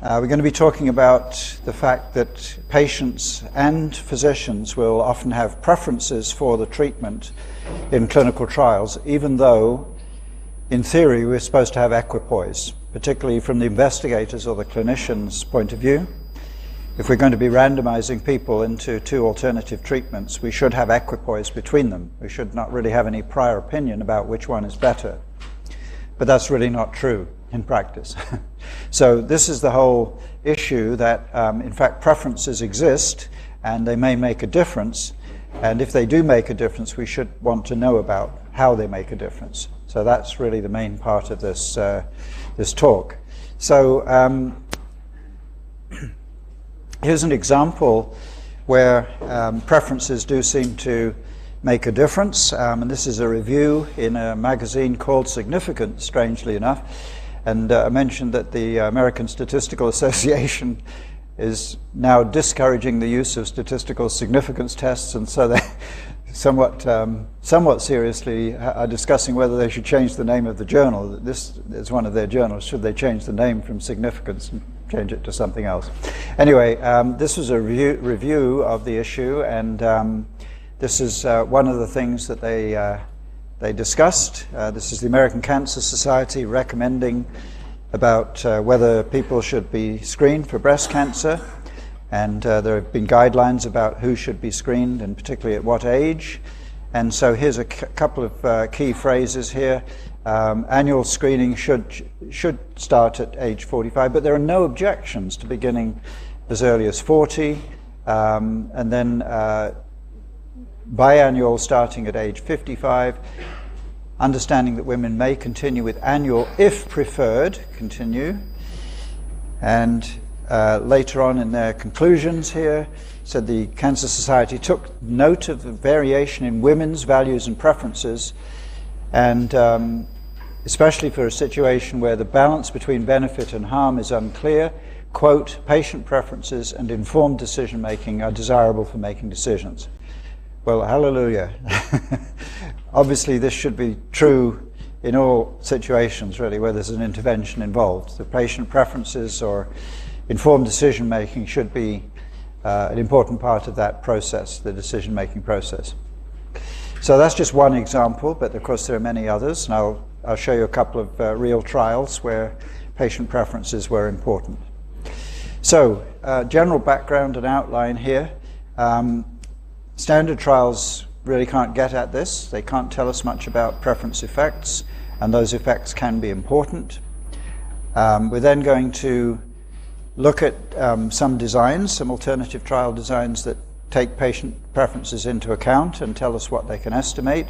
We're going to be talking about the fact that patients and physicians will often have preferences for the treatment in clinical trials, even though, in theory, we're supposed to have equipoise, particularly from the investigators or the clinician's point of view. If we're going to be randomizing people into two alternative treatments, we should have equipoise between them. We should not really have any prior opinion about which one is better. But that's really not true in practice. So this is the whole issue that, in fact, preferences exist and they may make a difference. And if they do make a difference, we should want to know about how they make a difference. So that's really the main part of this, this talk. So here's an example where preferences do seem to make a difference. And this is a review in a magazine called Significant, strangely enough. And I mentioned that the American Statistical Association is now discouraging the use of statistical significance tests, and so they somewhat seriously are discussing whether they should change the name of the journal. This is one of their journals. Should they change the name from significance and change it to something else? Anyway, this was a review of the issue, and this is one of the things that they discussed. This is the American Cancer Society recommending about whether people should be screened for breast cancer, and there have been guidelines about who should be screened and particularly at what age. And so here's a couple of key phrases here. Annual screening should start at age 45, but there are no objections to beginning as early as 40, and then biannual starting at age 55, understanding that women may continue with annual if preferred, continue. And later on in their conclusions here, said the Cancer Society took note of the variation in women's values and preferences, and especially for a situation where the balance between benefit and harm is unclear, quote, patient preferences and informed decision making are desirable for making decisions. Well, hallelujah. Obviously, this should be true in all situations, really, where there's an intervention involved. The patient preferences or informed decision-making should be an important part of that process, the decision-making process. So that's just one example, but of course there are many others, and I'll show you a couple of real trials where patient preferences were important. So, general background and outline here. Standard trials really can't get at this. They can't tell us much about preference effects, and those effects can be important. We're then going to look at some designs, some alternative trial designs that take patient preferences into account and tell us what they can estimate.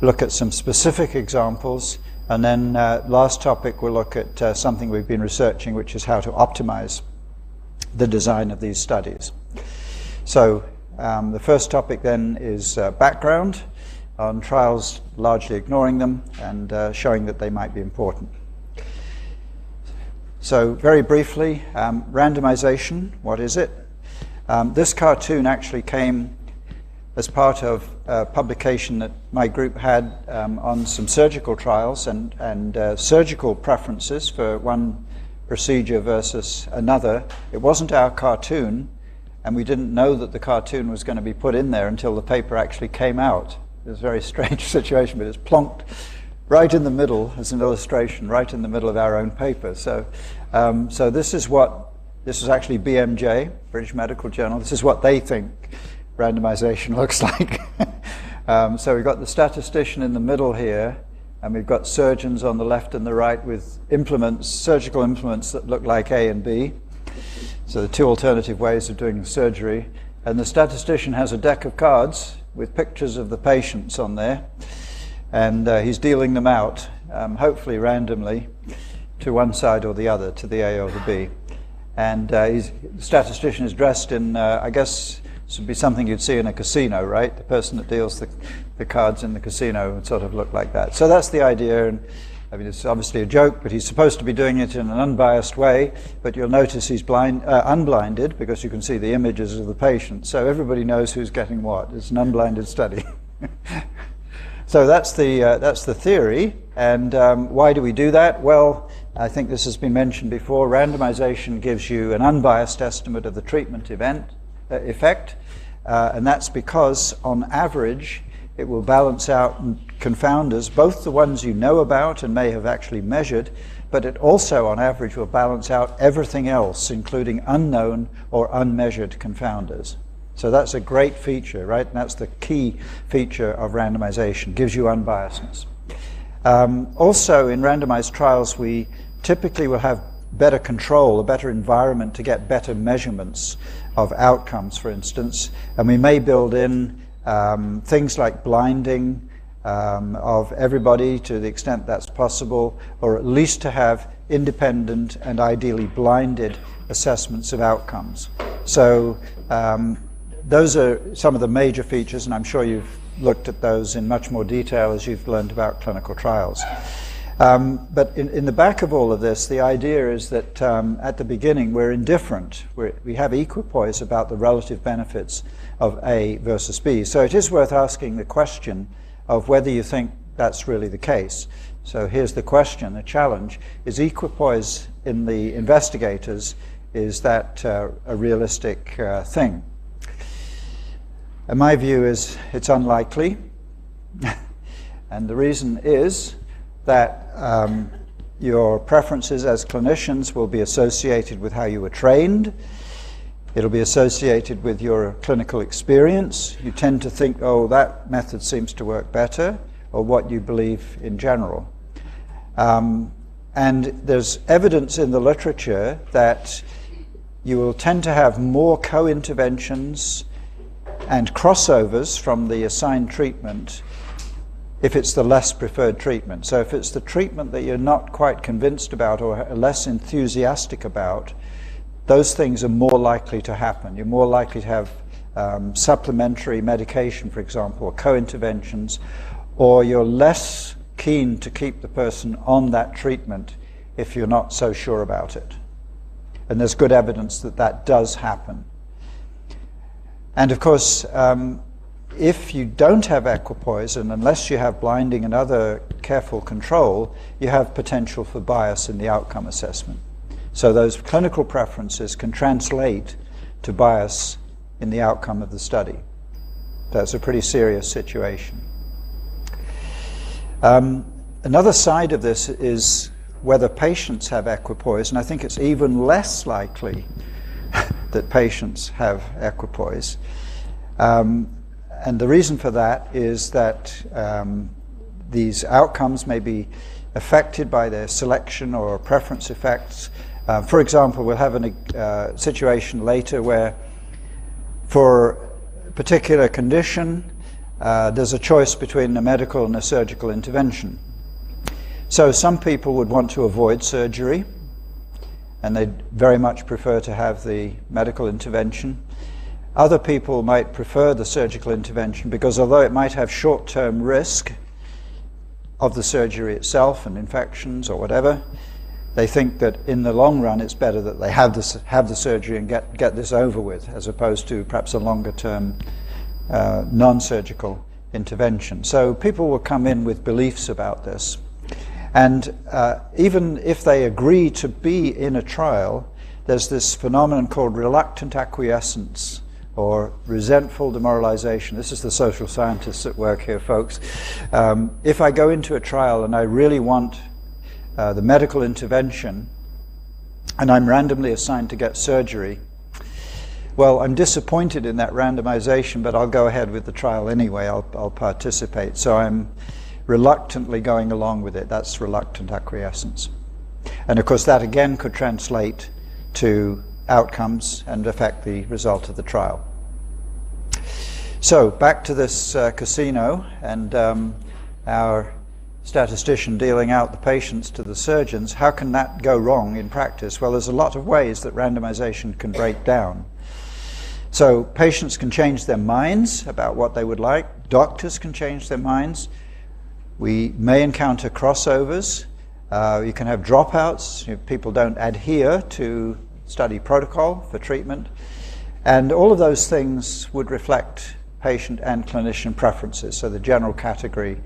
Look at some specific examples, and then last topic we'll look at something we've been researching, which is how to optimize the design of these studies. So the first topic then is background on trials, largely ignoring them and showing that they might be important. So very briefly, randomization, what is it? This cartoon actually came as part of a publication that my group had on some surgical trials and surgical preferences for one procedure versus another. It wasn't our cartoon, and we didn't know that the cartoon was going to be put in there until the paper actually came out. It was a very strange situation, but it's plonked right in the middle as an illustration, right in the middle of our own paper. So, so this is actually BMJ, British Medical Journal. This is what they think randomization looks like. So we've got the statistician in the middle here, and we've got surgeons on the left and the right with implements, surgical implements that look like A and B. So the two alternative ways of doing the surgery. And the statistician has a deck of cards with pictures of the patients on there. And he's dealing them out, hopefully randomly, to one side or the other, to the A or the B. And the statistician is dressed in, I guess, this would be something you'd see in a casino, right? The person that deals the cards in the casino would sort of look like that. So that's the idea. And I mean, it's obviously a joke, but he's supposed to be doing it in an unbiased way. But you'll notice he's unblinded, because you can see the images of the patient. So everybody knows who's getting what. It's an unblinded study. So that's the theory. And why do we do that? Well, I think this has been mentioned before, randomization gives you an unbiased estimate of the treatment effect, and that's because, on average, it will balance out confounders, both the ones you know about and may have actually measured, but it also, on average, will balance out everything else, including unknown or unmeasured confounders. So that's a great feature, right? And that's the key feature of randomization, gives you unbiasedness. Also, in randomized trials, we typically will have better control, a better environment to get better measurements of outcomes, for instance. And we may build in things like blinding of everybody to the extent that's possible, or at least to have independent and ideally blinded assessments of outcomes. So those are some of the major features, and I'm sure you've looked at those in much more detail as you've learned about clinical trials. But in the back of all of this, the idea is that at the beginning we're indifferent. We have equipoise about the relative benefits of A versus B. So it is worth asking the question of whether you think that's really the case. So here's the question, the challenge. Is equipoise in the investigators, is that a realistic thing? And my view is it's unlikely. And the reason is that your preferences as clinicians will be associated with how you were trained. It'll be associated with your clinical experience. You tend to think, oh, that method seems to work better, or what you believe in general. And there's evidence in the literature that you will tend to have more co-interventions and crossovers from the assigned treatment if it's the less preferred treatment. So if it's the treatment that you're not quite convinced about or less enthusiastic about, those things are more likely to happen. You're more likely to have supplementary medication, for example, or co-interventions, or you're less keen to keep the person on that treatment if you're not so sure about it. And there's good evidence that that does happen. And of course, if you don't have equipoise, and unless you have blinding and other careful control, you have potential for bias in the outcome assessment. So those clinical preferences can translate to bias in the outcome of the study. That's a pretty serious situation. Another side of this is whether patients have equipoise, and I think it's even less likely that patients have equipoise. And the reason for that is that these outcomes may be affected by their selection or preference effects. For example, we'll have a situation later where for a particular condition, there's a choice between a medical and a surgical intervention. So some people would want to avoid surgery, and they'd very much prefer to have the medical intervention. Other people might prefer the surgical intervention because although it might have short-term risk of the surgery itself and infections or whatever, they think that in the long run it's better that they have the surgery and get this over with, as opposed to perhaps a longer-term non-surgical intervention. So people will come in with beliefs about this. And even if they agree to be in a trial, there's this phenomenon called reluctant acquiescence or resentful demoralization. This is the social scientists at work here, folks. If I go into a trial and I really want the medical intervention and I'm randomly assigned to get surgery, well, I'm disappointed in that randomization, but I'll go ahead with the trial anyway. I'll participate. So I'm reluctantly going along with it. That's reluctant acquiescence. And of course that again could translate to outcomes and affect the result of the trial. So back to this casino and our statistician dealing out the patients to the surgeons. How can that go wrong in practice? Well, there's a lot of ways that randomization can break down. So patients can change their minds about what they would like. Doctors can change their minds. We may encounter crossovers. You can have dropouts. People don't adhere to study protocol for treatment. And all of those things would reflect patient and clinician preferences, so the general category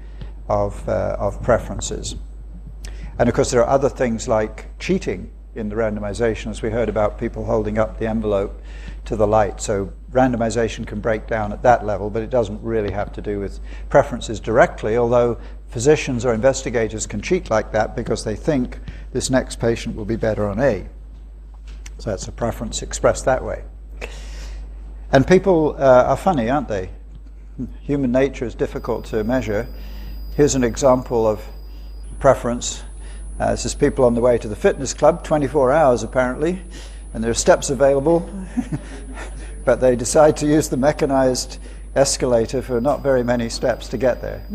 of preferences. And of course there are other things like cheating in the randomization, as we heard about people holding up the envelope to the light. So randomization can break down at that level, but it doesn't really have to do with preferences directly, although physicians or investigators can cheat like that because they think this next patient will be better on A. So that's a preference expressed that way. And people are funny, aren't they? Human nature is difficult to measure. Here's an example of preference. This is people on the way to the fitness club, 24 hours apparently, and there are steps available, but they decide to use the mechanized escalator for not very many steps to get there.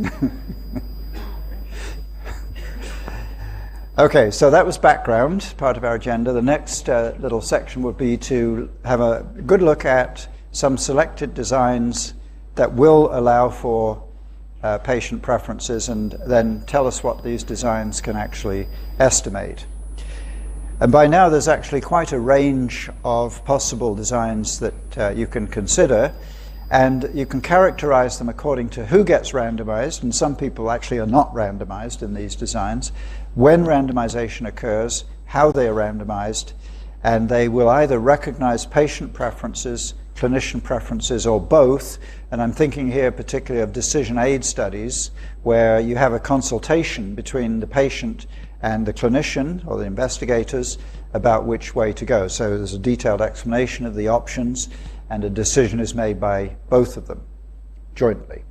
Okay, so that was background, part of our agenda. The next little section would be to have a good look at some selected designs that will allow for patient preferences, and then tell us what these designs can actually estimate. And by now there's actually quite a range of possible designs that you can consider, and you can characterize them according to who gets randomized, and some people actually are not randomized in these designs, when randomization occurs, how they are randomized, and they will either recognize patient preferences, clinician preferences, or both. And I'm thinking here particularly of decision aid studies where you have a consultation between the patient and the clinician or the investigators about which way to go. So there's a detailed explanation of the options and a decision is made by both of them jointly.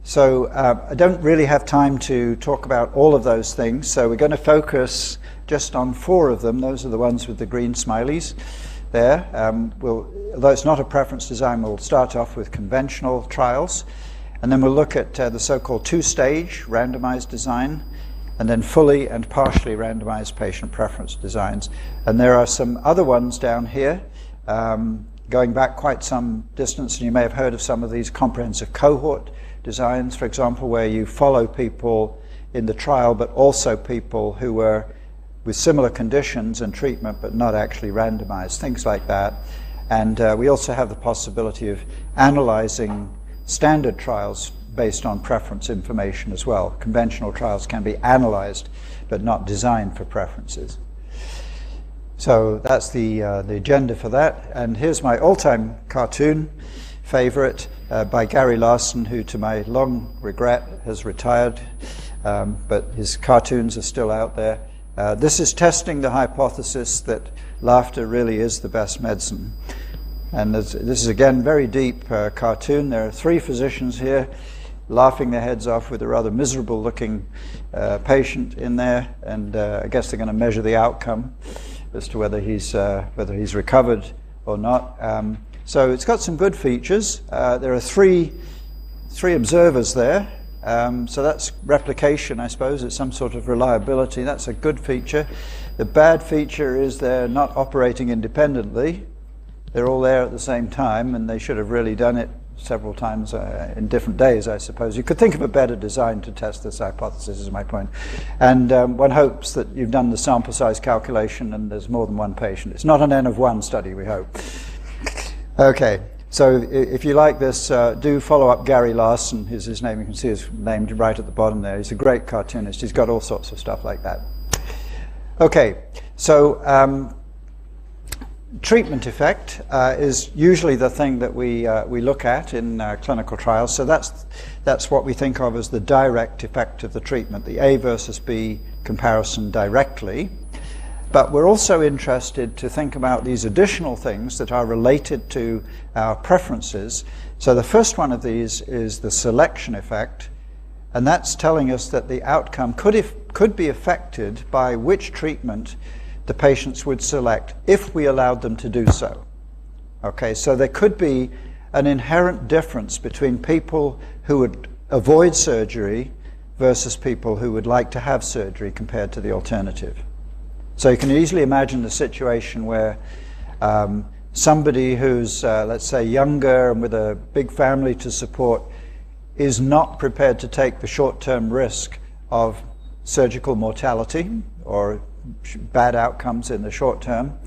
So I don't really have time to talk about all of those things, so we're going to focus just on 4 of them. Those are the ones with the green smileys there. Although it's not a preference design, we'll start off with conventional trials, and then we'll look at the so-called 2-stage randomized design, and then fully and partially randomized patient preference designs. And there are some other ones down here, going back quite some distance, and you may have heard of some of these comprehensive cohort designs, for example, where you follow people in the trial, but also people who were with similar conditions and treatment, but not actually randomized, things like that. And we also have the possibility of analyzing standard trials based on preference information as well. Conventional trials can be analyzed, but not designed for preferences. So that's the agenda for that. And here's my all-time cartoon favorite by Gary Larson, who to my long regret has retired, but his cartoons are still out there. This is testing the hypothesis that laughter really is the best medicine. And this is again very deep cartoon. There are 3 physicians here laughing their heads off with a rather miserable looking patient in there, and I guess they're going to measure the outcome as to whether he's recovered or not. So it's got some good features. There are three observers there. So that's replication, I suppose. It's some sort of reliability. That's a good feature. The bad feature is they're not operating independently. They're all there at the same time, and they should have really done it several times in different days, I suppose. You could think of a better design to test this hypothesis, is my point. And one hopes that you've done the sample size calculation and there's more than one patient. It's not an N of 1 study, we hope. Okay. So if you like this, do follow up Gary Larson, is his name. You can see his name right at the bottom there. He's a great cartoonist. He's got all sorts of stuff like that. Okay, so treatment effect is usually the thing that we look at in clinical trials. So that's what we think of as the direct effect of the treatment, the A versus B comparison directly. But we're also interested to think about these additional things that are related to our preferences. So the first one of these is the selection effect, and that's telling us that the outcome could be affected by which treatment the patients would select if we allowed them to do so. Okay, so there could be an inherent difference between people who would avoid surgery versus people who would like to have surgery compared to the alternative. So you can easily imagine the situation where somebody who's, let's say, younger and with a big family to support is not prepared to take the short-term risk of surgical mortality or bad outcomes in the short term,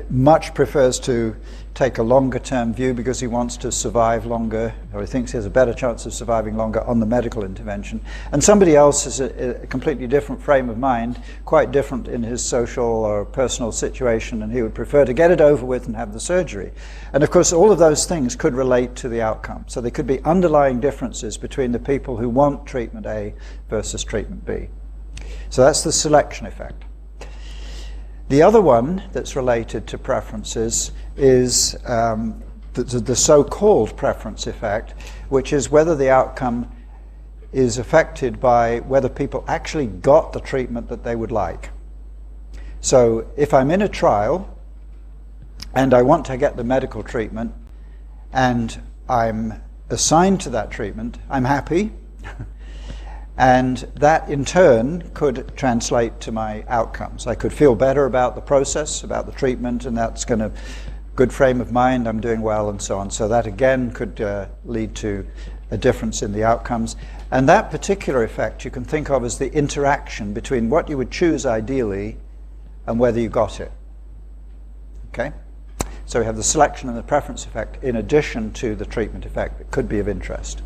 much prefers to take a longer-term view because he wants to survive longer, or he thinks he has a better chance of surviving longer on the medical intervention. And somebody else has a completely different frame of mind, quite different in his social or personal situation, and he would prefer to get it over with and have the surgery. And of course, all of those things could relate to the outcome. So there could be underlying differences between the people who want treatment A versus treatment B. So that's the selection effect. The other one that's related to preferences is the so-called preference effect, which is whether the outcome is affected by whether people actually got the treatment that they would like. So if I'm in a trial and I want to get the medical treatment and I'm assigned to that treatment, I'm happy. And that, in turn, could translate to my outcomes. I could feel better about the process, about the treatment, and that's going to good frame of mind, I'm doing well, and so on. So that, again, could lead to a difference in the outcomes. And that particular effect you can think of as the interaction between what you would choose ideally and whether you got it. Okay? So we have the selection and the preference effect in addition to the treatment effect that could be of interest.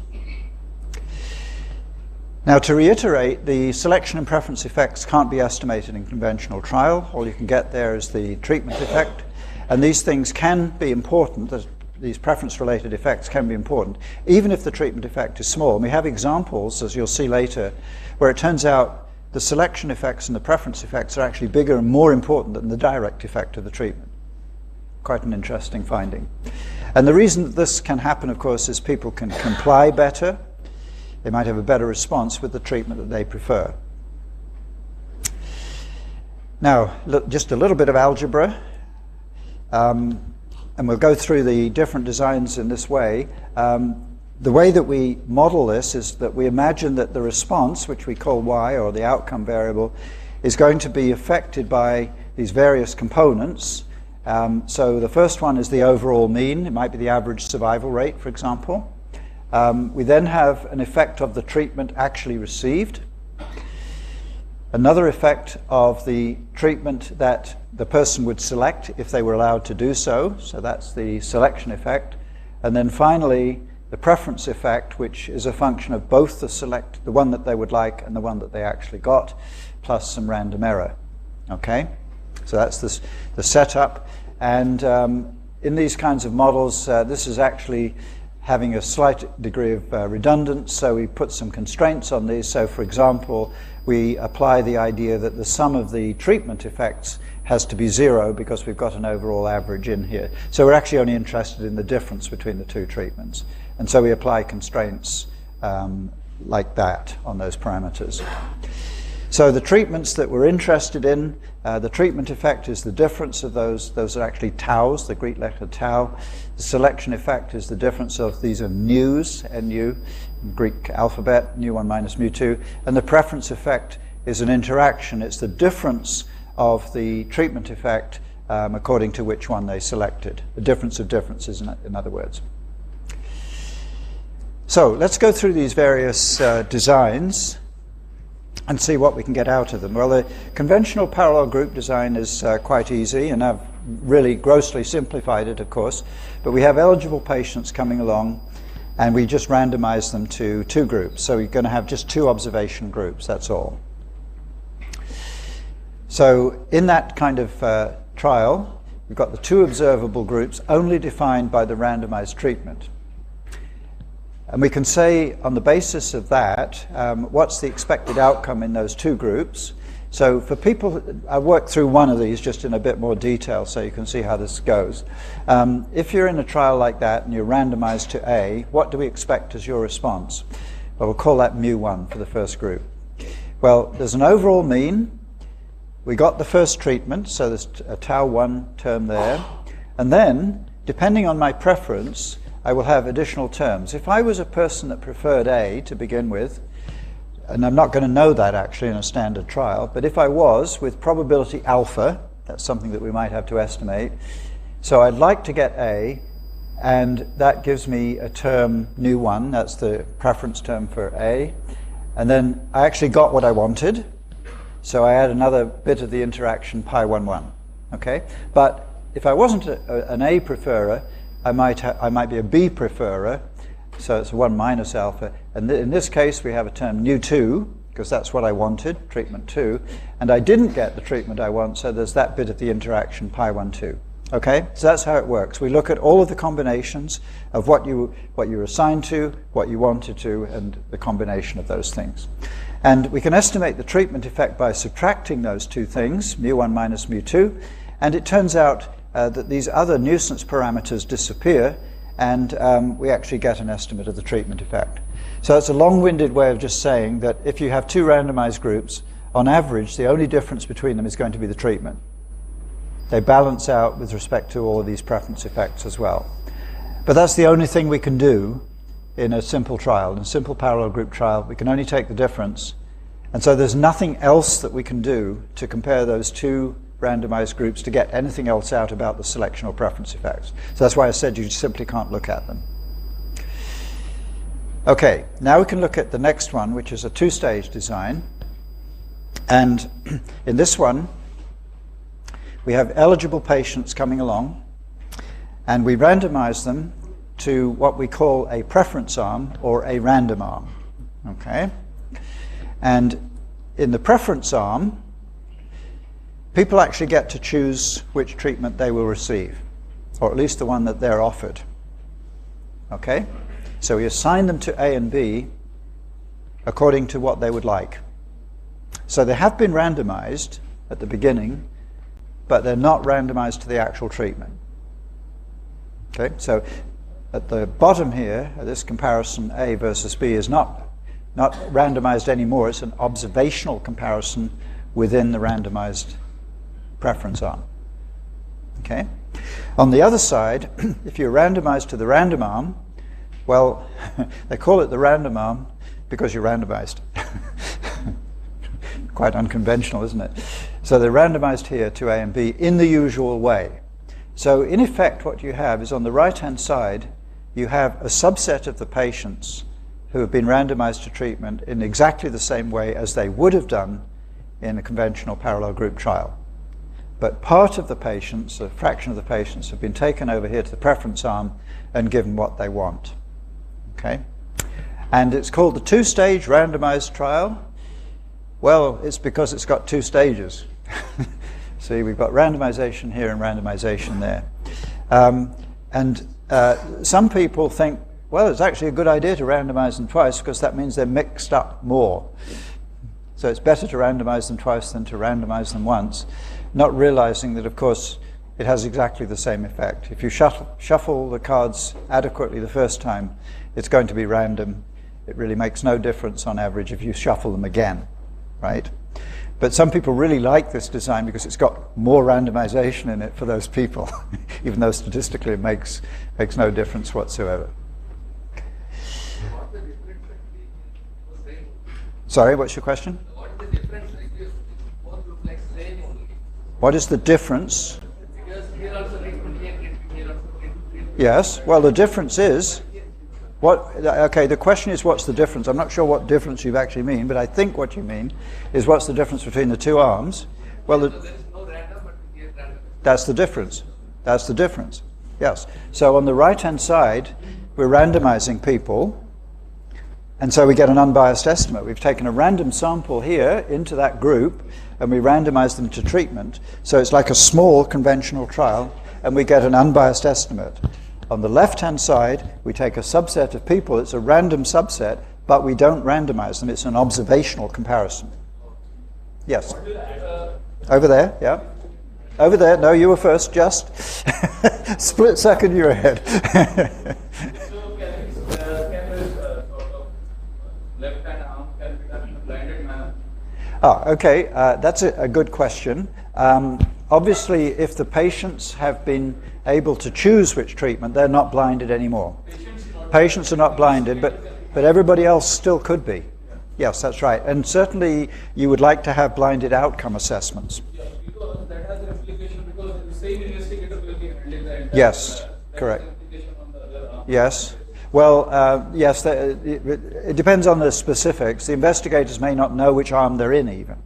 Now, to reiterate, the selection and preference effects can't be estimated in conventional trial. All you can get there is the treatment effect. And these things can be important, these preference-related effects can be important, even if the treatment effect is small. And we have examples, as you'll see later, where it turns out the selection effects and the preference effects are actually bigger and more important than the direct effect of the treatment. Quite an interesting finding. And the reason that this can happen, of course, is people can comply better. They might have a better response with the treatment that they prefer. Now, look, just a little bit of algebra, and we'll go through the different designs in this way. The way that we model this is that we imagine that the response, which we call y, or the outcome variable, is going to be affected by these various components. So the first one is the overall mean. It might be the average survival rate, for example. We then have an effect of the treatment actually received, another effect of the treatment that the person would select if they were allowed to do so, so that's the selection effect, and then finally the preference effect, which is a function of both the one that they would like and the one that they actually got, plus some random error. Okay, so that's the setup, and in these kinds of models, this is actually having a slight degree of redundance, so we put some constraints on these. So for example, we apply the idea that the sum of the treatment effects has to be 0 because we've got an overall average in here. So we're actually only interested in the difference between the two treatments. And so we apply constraints like that on those parameters. So the treatments that we're interested in, the treatment effect is the difference of those. Those are actually taus, the Greek letter tau. The selection effect is the difference of these are nus, nu, Greek alphabet, nu1 minus mu2. And the preference effect is an interaction. It's the difference of the treatment effect according to which one they selected. The difference of differences, in other words. So let's go through these various designs and see what we can get out of them. Well, the conventional parallel group design is quite easy, and I've really grossly simplified it, of course, but we have eligible patients coming along, and we just randomize them to 2 groups. So you're going to have just 2 observation groups, that's all. So in that kind of trial, we've got the 2 observable groups only defined by the randomized treatment. And we can say, on the basis of that, what's the expected outcome in those 2 groups. So for people, I worked through one of these just in a bit more detail so you can see how this goes. If you're in a trial like that and you're randomized to A, what do we expect as your response? Well, we'll call that mu1 for the first group. Well, there's an overall mean. We got the first treatment, so there's a tau1 term there. And then, depending on my preference, I will have additional terms. If I was a person that preferred A to begin with, and I'm not going to know that actually in a standard trial, but if I was, with probability alpha, that's something that we might have to estimate, so I'd like to get A, and that gives me a term nu1, that's the preference term for A, and then I actually got what I wanted, so I add another bit of the interaction pi11, okay? But if I wasn't an A preferrer, I might be a B preferrer, so it's 1 minus alpha. And in this case, we have a term nu2, because that's what I wanted, treatment 2, and I didn't get the treatment I want, so there's that bit of the interaction, pi 1, 2. Okay, so that's how it works. We look at all of the combinations of what you were assigned to, what you wanted to, and the combination of those things. And we can estimate the treatment effect by subtracting those two things, mu1 minus mu2, and it turns out that these other nuisance parameters disappear, and we actually get an estimate of the treatment effect. So it's a long-winded way of just saying that if you have two randomized groups, on average, the only difference between them is going to be the treatment. They balance out with respect to all of these preference effects as well. But that's the only thing we can do in a simple trial. In a simple parallel group trial, we can only take the difference. And so there's nothing else that we can do to compare those two randomized groups to get anything else out about the selection or preference effects. So that's why I said you simply can't look at them. Okay, now we can look at the next one, which is a two-stage design. And in this one, we have eligible patients coming along, and we randomize them to what we call a preference arm or a random arm. Okay? And in the preference arm, people actually get to choose which treatment they will receive, or at least the one that they're offered. Okay? So we assign them to A and B according to what they would like. So they have been randomized at the beginning, but they're not randomized to the actual treatment. Okay, so at the bottom here, this comparison A versus B is not randomized anymore. It's an observational comparison within the randomized preference arm. Okay. On the other side, if you're randomized to the random arm, well, they call it the random arm because you're randomized. Quite unconventional, isn't it? So they're randomized here to A and B in the usual way. So in effect, what you have is on the right-hand side, you have a subset of the patients who have been randomized to treatment in exactly the same way as they would have done in a conventional parallel group trial. But part of the patients, a fraction of the patients, have been taken over here to the preference arm and given what they want. Okay? And it's called the two-stage randomized trial. Well, it's because it's got two stages. See, we've got randomization here and randomization there. Some people think, well, it's actually a good idea to randomize them twice because that means they're mixed up more. So it's better to randomize them twice than to randomize them once, not realizing that, of course, it has exactly the same effect. If you shuffle the cards adequately the first time, it's going to be random. It really makes no difference on average if you shuffle them again, right? But some people really like this design because it's got more randomization in it for those people, even though statistically it makes no difference whatsoever. Sorry, what's your question? What is the difference? Both look like same only. What is the difference? Because here also treatment, here also treatment. Yes, well, the difference is, okay, the question is what's the difference? I'm not sure what difference you actually mean, but I think what you mean is what's the difference between the two arms? Well, So there is no random, but here random. that's the difference. That's the difference, yes. So on the right-hand side, we're randomizing people, and so we get an unbiased estimate. We've taken a random sample here into that group, and we randomize them to treatment. So it's like a small conventional trial, and we get an unbiased estimate. On the left-hand side, we take a subset of people. It's a random subset, but we don't randomize them. It's an observational comparison. Yes? Over there, yeah. Over there. No, you were first, just. Split second, you're ahead. So can this sort of left-hand arm can be done in a blinded manner? Okay, that's a good question. Obviously, if the patients have been able to choose which treatment, they're not blinded anymore. Patients are not blinded, but everybody else still could be. Yes, that's right. And certainly you would like to have blinded outcome assessments. Yeah, because that has an implication because the same investigator will be handling the entire. Yes, correct. Implication on the other arm. Yes. Well, yes, it depends on the specifics. The investigators may not know which arm they're in even,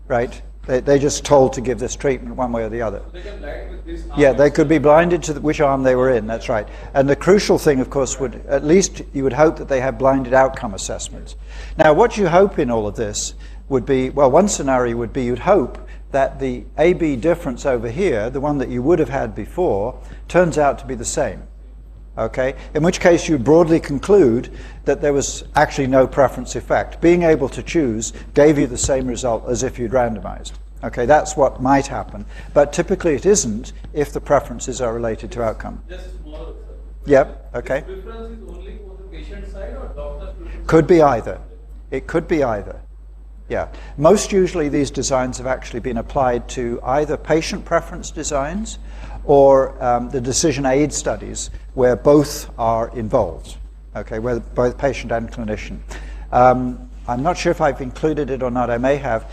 right? They're just told to give this treatment one way or the other. They can blind with this. Yeah, they could be blinded to which arm they were in, that's right. And the crucial thing, of course, would, at least you would hope that they have blinded outcome assessments. Now, what you hope in all of this would be, well, one scenario would be you'd hope that the AB difference over here, the one that you would have had before, turns out to be the same. Okay? In which case you broadly conclude that there was actually no preference effect. Being able to choose gave you the same result as if you'd randomized. Okay, that's what might happen. But typically it isn't if the preferences are related to outcome. Just small, sir. Yep, okay. This preference is only for the patient side or doctor's preference? Could be either. It could be either. Yeah. Most usually these designs have actually been applied to either patient preference designs or the decision aid studies where both are involved, okay, where both patient and clinician. I'm not sure if I've included it or not, I may have.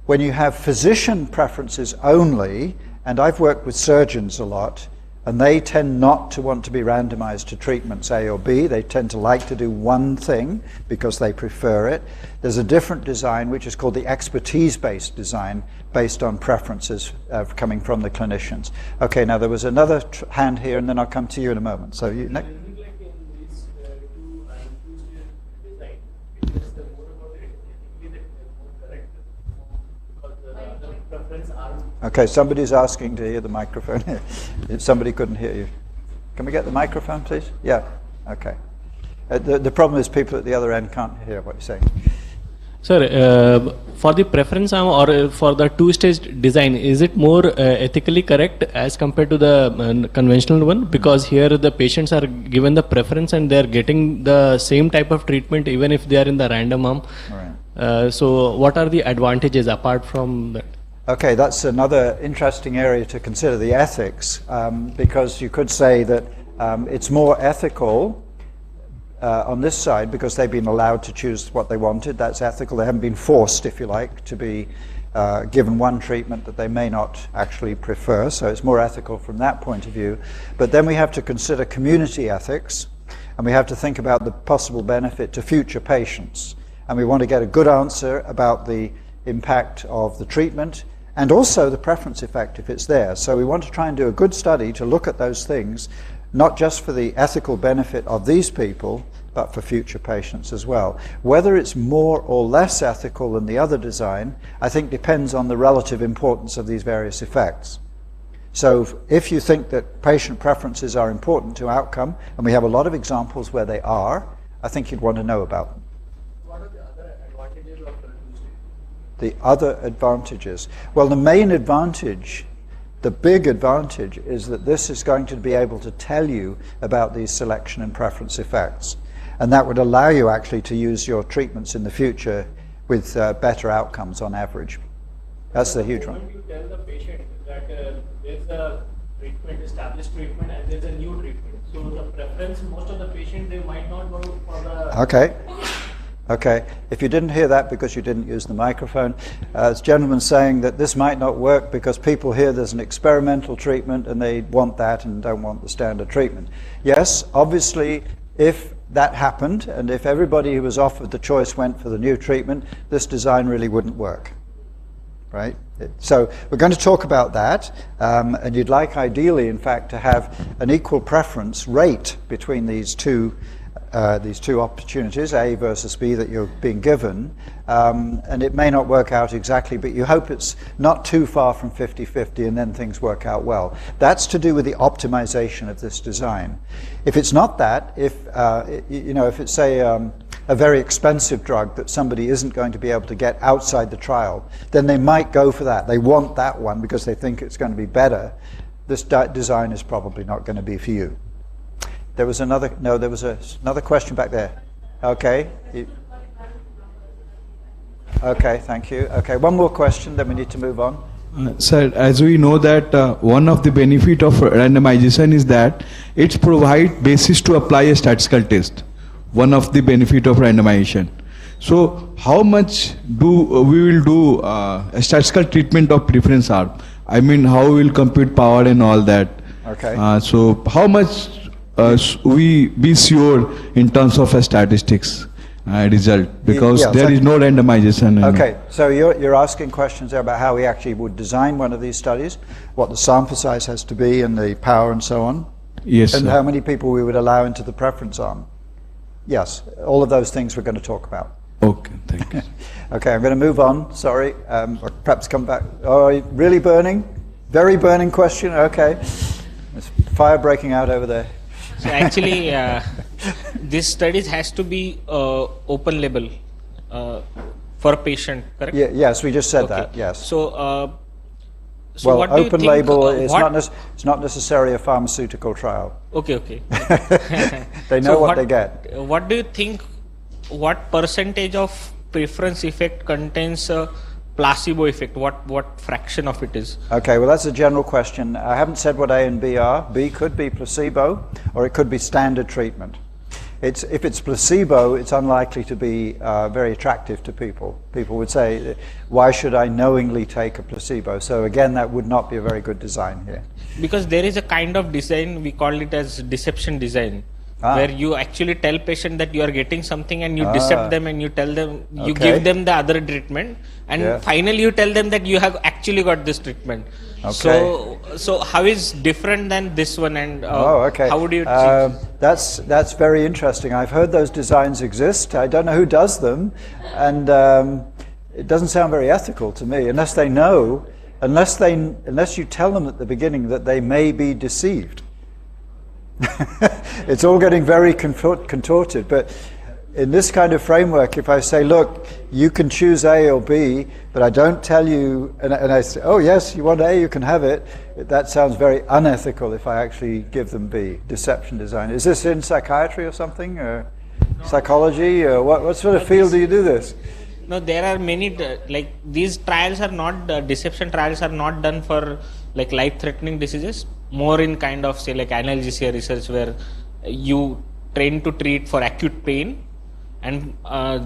When you have physician preferences only, and I've worked with surgeons a lot, and they tend not to want to be randomized to treatments A or B. They tend to like to do one thing because they prefer it. There's a different design which is called the expertise-based design based on preferences coming from the clinicians. Okay, now there was another hand here and then I'll come to you in a moment. So you next. Like in these two-stage design, it is the more about it, technically the more correct because the other preference are. Okay, somebody's asking to hear the microphone here. If somebody couldn't hear you. Can we get the microphone, please? Yeah, okay. The problem is people at the other end can't hear what you're saying. Sir, for the preference arm or for the two-stage design, is it more ethically correct as compared to the conventional one? Because here the patients are given the preference and they are getting the same type of treatment even if they are in the random arm. Right. So what are the advantages apart from that? Okay, that's another interesting area to consider, the ethics, because you could say that it's more ethical on this side because they've been allowed to choose what they wanted. That's ethical. They haven't been forced, if you like, to be given one treatment that they may not actually prefer. So it's more ethical from that point of view. But then we have to consider community ethics, and we have to think about the possible benefit to future patients. And we want to get a good answer about the impact of the treatment and also the preference effect if it's there. So we want to try and do a good study to look at those things, not just for the ethical benefit of these people, but for future patients as well. Whether it's more or less ethical than the other design, I think depends on the relative importance of these various effects. So if you think that patient preferences are important to outcome, and we have a lot of examples where they are, I think you'd want to know about them. What are the other advantages of the two-stage? The other advantages. Well, the main advantage, the big advantage, is that this is going to be able to tell you about these selection and preference effects. And that would allow you actually to use your treatments in the future with better outcomes on average. That's the huge one. When you tell the patient that there's a treatment, established treatment, and there's a new treatment, so the preference, most of the patients, they might not go for the... Okay. Okay, if you didn't hear that because you didn't use the microphone, this gentleman saying that this might not work because people hear there's an experimental treatment and they want that and don't want the standard treatment. Yes, obviously, if that happened and if everybody who was offered the choice went for the new treatment, this design really wouldn't work, right? So we're going to talk about that, and you'd like ideally, in fact, to have an equal preference rate between these two opportunities, A versus B, that you're being given, and it may not work out exactly, but you hope it's not too far from 50-50 and then things work out well. That's to do with the optimization of this design. If it's not that, if it's a very expensive drug that somebody isn't going to be able to get outside the trial, then they might go for that. They want that one because they think it's going to be better. This design is probably not going to be for you. There was another question back there. Okay. Okay, thank you. Okay, one more question, then we need to move on. Sir, as we know that one of the benefit of randomization is that it provides basis to apply a statistical test. One of the benefit of randomization. So how much we will do a statistical treatment of preference arm? I mean, how we will compute power and all that. Okay. So how much we be sure in terms of statistics result because Yeah, there so- is no randomization. Okay, so you're asking questions there about how we actually would design one of these studies, what the sample size has to be and the power and so on, Yes, and sir. how many people we would allow into the preference arm. Yes, all of those things we're going to talk about. Okay, thank you. Okay, I'm going to move on. Sorry, or perhaps come back. Oh, really burning? Very burning question? Okay. There's fire breaking out over there. So actually, this studies has to be open label for patient, correct? Yes, we just said Okay. that, yes. So, Well, what do you open think, label is what- it's not necessarily a pharmaceutical trial. Okay, okay. They know So what they get. What do you think? What percentage of preference effect contains a placebo effect? What fraction of it is? Okay, well, that's a general question. I haven't said what A and B are. B could be placebo, or it could be standard treatment. If it's placebo, it's unlikely to be very attractive to people. People would say, why should I knowingly take a placebo? So again, that would not be a very good design here. Because there is a kind of design, we call it as deception design, where you actually tell patient that you are getting something and you deceive them and you tell them, you Okay. give them the other treatment, and Yeah. finally you tell them that you have actually got this treatment. Okay. So how is different than this one, and Okay. how would you That's very interesting. I've heard those designs exist. I don't know who does them, and it doesn't sound very ethical to me, unless they know, unless you tell them at the beginning that they may be deceived. It's all getting very contorted, but in this kind of framework, if I say, look, you can choose A or B, but I don't tell you, and I say, oh yes, you want A, you can have it, that sounds very unethical if I actually give them B, deception design. Is this in psychiatry or something, or psychology, or what sort of field do you do this? No, there are many, like these trials are not, deception trials are not done for like life-threatening diseases, more in kind of say like analgesia research where you train to treat for acute pain and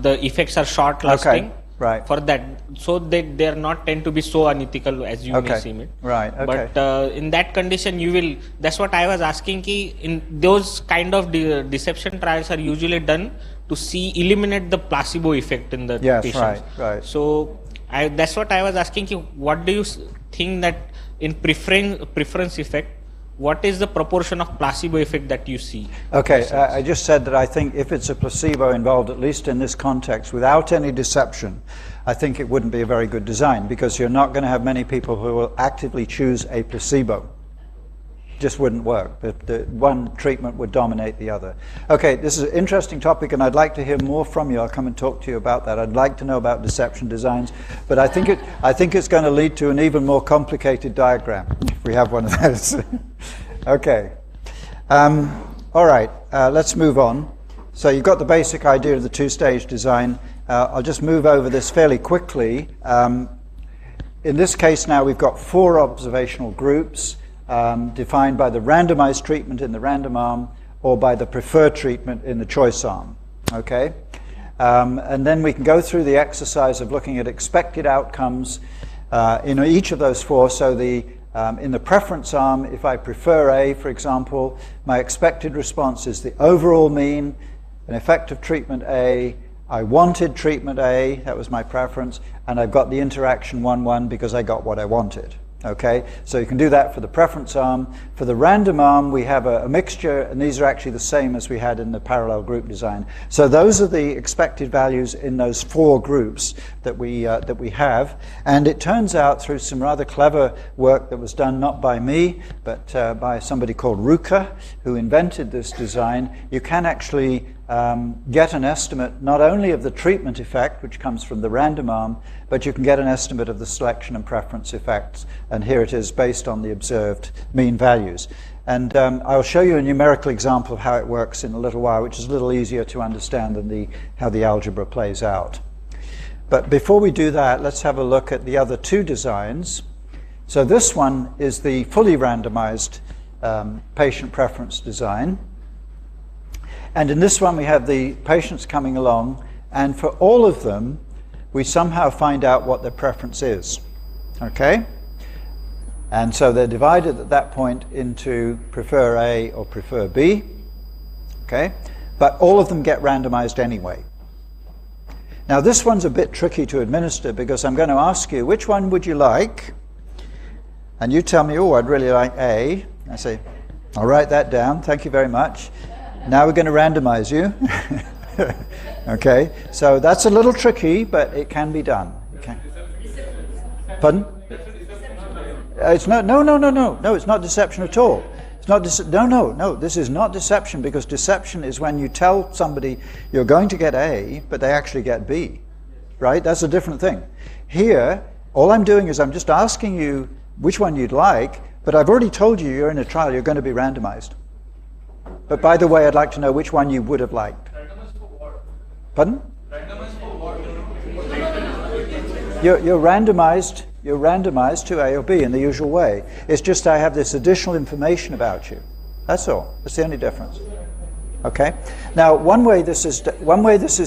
the effects are short-lasting. Okay, right. For that, so they are not tend to be so unethical as you may seem it. Right, okay. But in that condition, you will. That's what I was asking. Ki in those kind of deception trials are usually done to eliminate the placebo effect in the patients. Right. So that's what I was asking. Ki what do you think that in preference effect? What is the proportion of placebo effect that you see? Okay, I just said that I think if it's a placebo involved, at least in this context, without any deception, I think it wouldn't be a very good design, because you're not going to have many people who will actively choose a placebo. Just wouldn't work. The one treatment would dominate the other. Okay, this is an interesting topic, and I'd like to hear more from you. I'll come and talk to you about that. I'd like to know about deception designs, but I think it's going to lead to an even more complicated diagram, if we have one of those. Okay. All right, let's move on. So you've got the basic idea of the two-stage design. I'll just move over this fairly quickly. In this case now, we've got 4 observational groups, defined by the randomized treatment in the random arm or by the preferred treatment in the choice arm. Okay? And then we can go through the exercise of looking at expected outcomes in each of those 4. So in the preference arm, if I prefer A, for example, my expected response is the overall mean, an effective treatment A, I wanted treatment A, that was my preference, and I've got the interaction 1-1 because I got what I wanted. Okay, so you can do that for the preference arm. For the random arm, we have a mixture, and these are actually the same as we had in the parallel group design. So those are the expected values in those 4 groups that we have. And it turns out, through some rather clever work that was done not by me, but by somebody called Ruka, who invented this design, you can actually get an estimate not only of the treatment effect, which comes from the random arm, but you can get an estimate of the selection and preference effects. And here it is based on the observed mean values. And I'll show you a numerical example of how it works in a little while, which is a little easier to understand than how the algebra plays out. But before we do that, let's have a look at the other 2 designs. So this one is the fully randomized patient preference design. And in this one, we have the patients coming along, and for all of them, we somehow find out what their preference is. Okay? And so they're divided at that point into prefer A or prefer B. Okay? But all of them get randomized anyway. Now this one's a bit tricky to administer because I'm going to ask you, which one would you like? And you tell me, oh, I'd really like A. I say, I'll write that down, thank you very much. Now we're going to randomize you. Okay, so that's a little tricky, but it can be done. Okay. Pardon? It's not. No. It's not deception at all. It's not. No. This is not deception, because deception is when you tell somebody you're going to get A, but they actually get B. Right? That's a different thing. Here, all I'm doing is I'm just asking you which one you'd like, but I've already told you you're in a trial. You're going to be randomized. But by the way, I'd like to know which one you would have liked. Pardon? You're randomized. You're randomized to A or B in the usual way. It's just I have this additional information about you. That's all. That's the only difference. Okay. Now, one way this is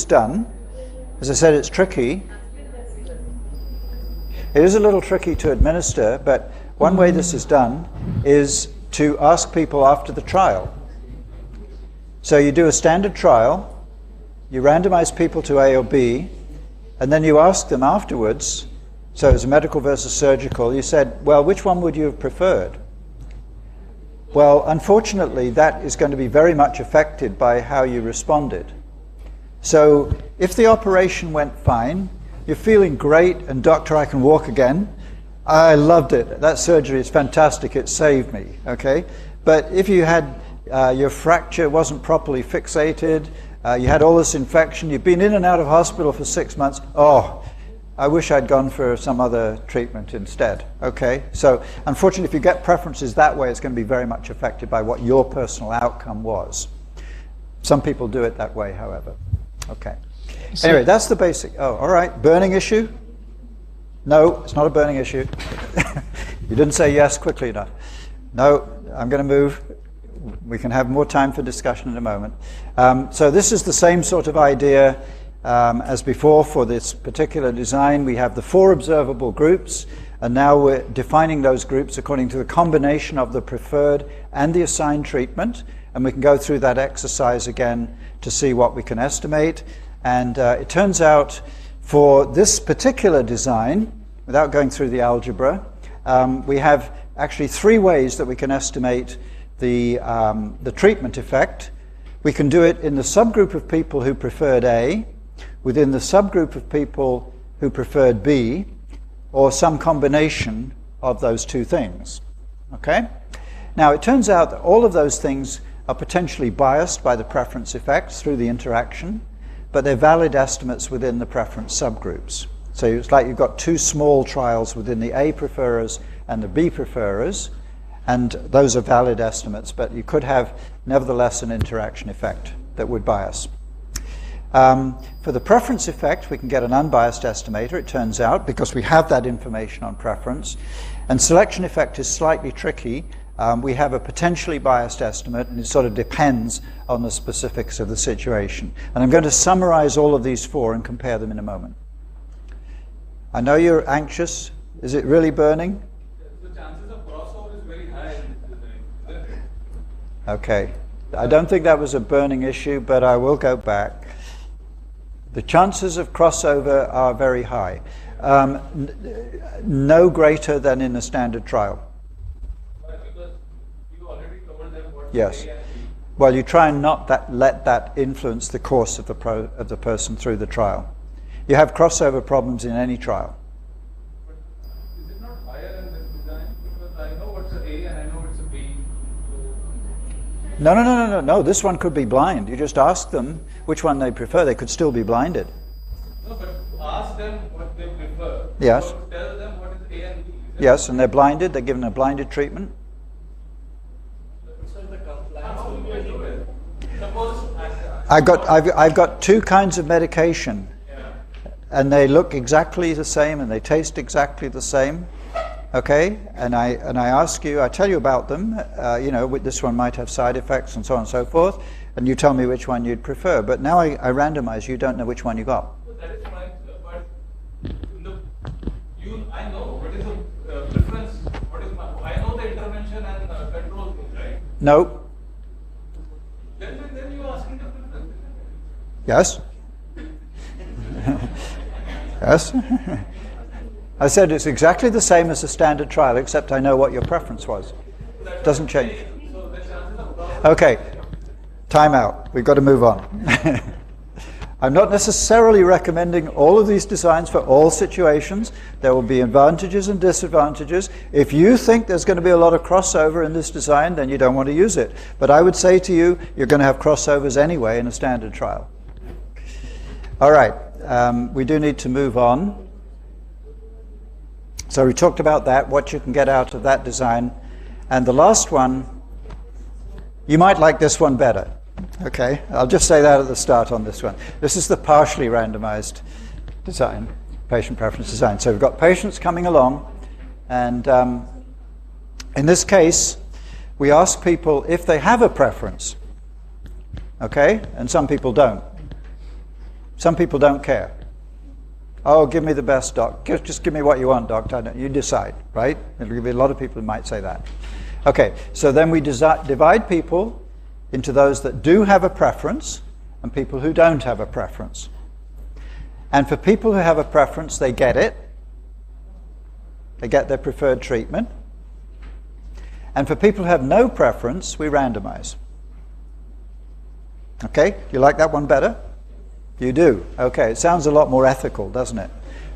done, as I said, it's tricky. It is a little tricky to administer, but one way this is done is to ask people after the trial. So you do a standard trial. You randomize people to A or B, and then you ask them afterwards, so it's a medical versus surgical, you said, well, which one would you have preferred? Well, unfortunately, that is going to be very much affected by how you responded. So if the operation went fine, you're feeling great, and doctor, I can walk again, I loved it, that surgery is fantastic, it saved me, okay? But if you had, your fracture wasn't properly fixated, you had all this infection, you've been in and out of hospital for 6 months, oh, I wish I'd gone for some other treatment instead. Okay, so unfortunately, if you get preferences that way, it's going to be very much affected by what your personal outcome was. Some people do it that way, however. Okay. So, anyway, that's the basic. Oh, all right. Burning issue? No, it's not a burning issue. You didn't say yes quickly enough. No, I'm going to move. We can have more time for discussion in a moment. So this is the same sort of idea as before for this particular design. We have the 4 observable groups, and now we're defining those groups according to the combination of the preferred and the assigned treatment, and we can go through that exercise again to see what we can estimate. And it turns out for this particular design, without going through the algebra, we have actually 3 ways that we can estimate the treatment effect. We can do it in the subgroup of people who preferred A, within the subgroup of people who preferred B, or some combination of those 2 things. Okay? Now, it turns out that all of those things are potentially biased by the preference effect through the interaction, but they're valid estimates within the preference subgroups. So it's like you've got 2 small trials within the A preferers and the B preferers, and those are valid estimates, but you could have nevertheless an interaction effect that would bias. For the preference effect, we can get an unbiased estimator, it turns out, because we have that information on preference. And selection effect is slightly tricky. We have a potentially biased estimate, and it sort of depends on the specifics of the situation. And I'm going to summarize all of these 4 and compare them in a moment. I know you're anxious. Is it really burning? The chances of crossover is very high in this design, isn't it? Okay. I don't think that was a burning issue, but I will go back. The chances of crossover are very high. No greater than in a standard trial. Because you already told them what Yes. A and B. Well, you try and not let that influence the course of the person through the trial. You have crossover problems in any trial. Is it not higher in this design? Because I know what's a A and I know what's a B. No. This one could be blind. You just ask them which one they prefer. They could still be blinded. No, but ask them what they prefer. Yes. Or tell them what is A and B. Isn't Yes, and they're blinded. They're given a blinded treatment. So the compliance How will do be we do very it? Suppose I've got 2 kinds of medication, and they look exactly the same, and they taste exactly the same. Okay, and I ask you, I tell you about them. This one might have side effects and so on and so forth, and you tell me which one you'd prefer. But now I randomize. You don't know which one you got. So that is fine, but look, I know what is the preference. I know the intervention and control thing, right? No. Then you are asking the preference. Yes. Yes? I said it's exactly the same as a standard trial, except I know what your preference was. Doesn't change. Okay, time out. We've got to move on. I'm not necessarily recommending all of these designs for all situations. There will be advantages and disadvantages. If you think there's going to be a lot of crossover in this design, then you don't want to use it. But I would say to you, you're going to have crossovers anyway in a standard trial. All right, we do need to move on. So we talked about that, what you can get out of that design. And the last one, you might like this one better. Okay, I'll just say that at the start on this one. This is the partially randomized design, patient preference design. So we've got patients coming along, and in this case, we ask people if they have a preference. Okay, and some people don't. Some people don't care. Oh, give me the best, doc. Just give me what you want, doc. You decide, right? There'll be a lot of people who might say that. Okay, so then we divide people into those that do have a preference and people who don't have a preference. And for people who have a preference, they get it. They get their preferred treatment. And for people who have no preference, we randomize. Okay, you like that one better? You do. Okay, it sounds a lot more ethical, doesn't it?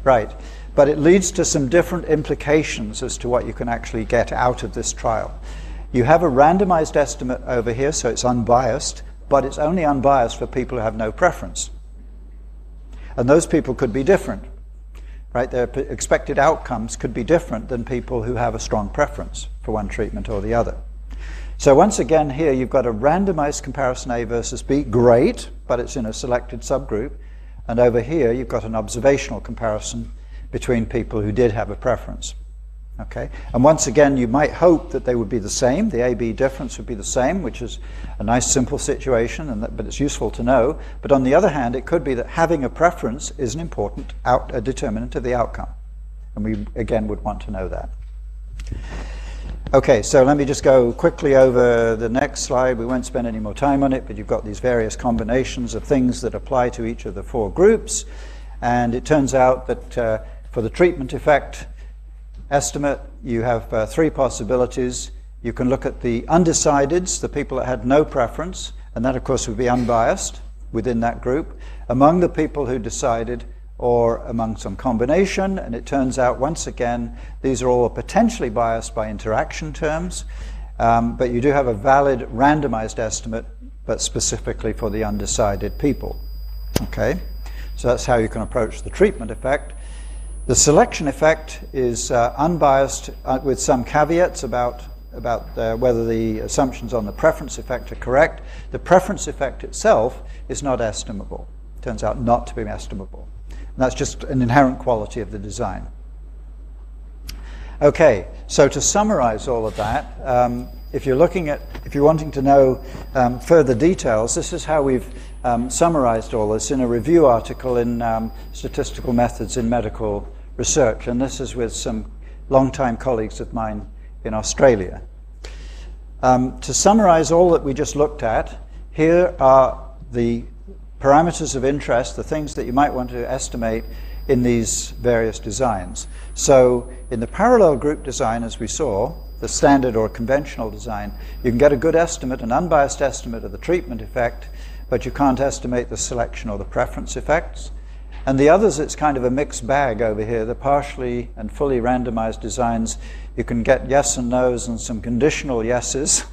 Right. But it leads to some different implications as to what you can actually get out of this trial. You have a randomized estimate over here, so it's unbiased, but it's only unbiased for people who have no preference. And those people could be different, right? Their expected outcomes could be different than people who have a strong preference for one treatment or the other. So once again here you've got a randomized comparison A versus B, great, but it's in a selected subgroup. And over here you've got an observational comparison between people who did have a preference. Okay, and once again, you might hope that they would be the same. The A-B difference would be the same, which is a nice, simple situation, but it's useful to know. But on the other hand, it could be that having a preference is an important determinant of the outcome. And we, again, would want to know that. Okay, so let me just go quickly over the next slide. We won't spend any more time on it, but you've got these various combinations of things that apply to each of the four groups. And it turns out that for the treatment effect estimate, you have three possibilities. You can look at the undecideds, the people that had no preference, and that of course would be unbiased within that group, among the people who decided, or among some combination. And it turns out once again these are all potentially biased by interaction terms, but you do have a valid randomized estimate, but specifically for the undecided people. Okay, so that's how you can approach the treatment effect. The selection effect is unbiased with some caveats about whether the assumptions on the preference effect are correct. The preference effect itself is not estimable. It turns out not to be estimable. And that's just an inherent quality of the design. Okay, so to summarize all of that, if you're wanting to know further details, this is how we've summarized all this in a review article in Statistical Methods in Medical Research, and this is with some longtime colleagues of mine in Australia. To summarize all that we just looked at, here are the parameters of interest, the things that you might want to estimate in these various designs. So in the parallel group design, as we saw, the standard or conventional design, you can get a good estimate, an unbiased estimate of the treatment effect, but you can't estimate the selection or the preference effects. And the others, it's kind of a mixed bag over here. The partially and fully randomized designs, you can get yes and no's and some conditional yeses.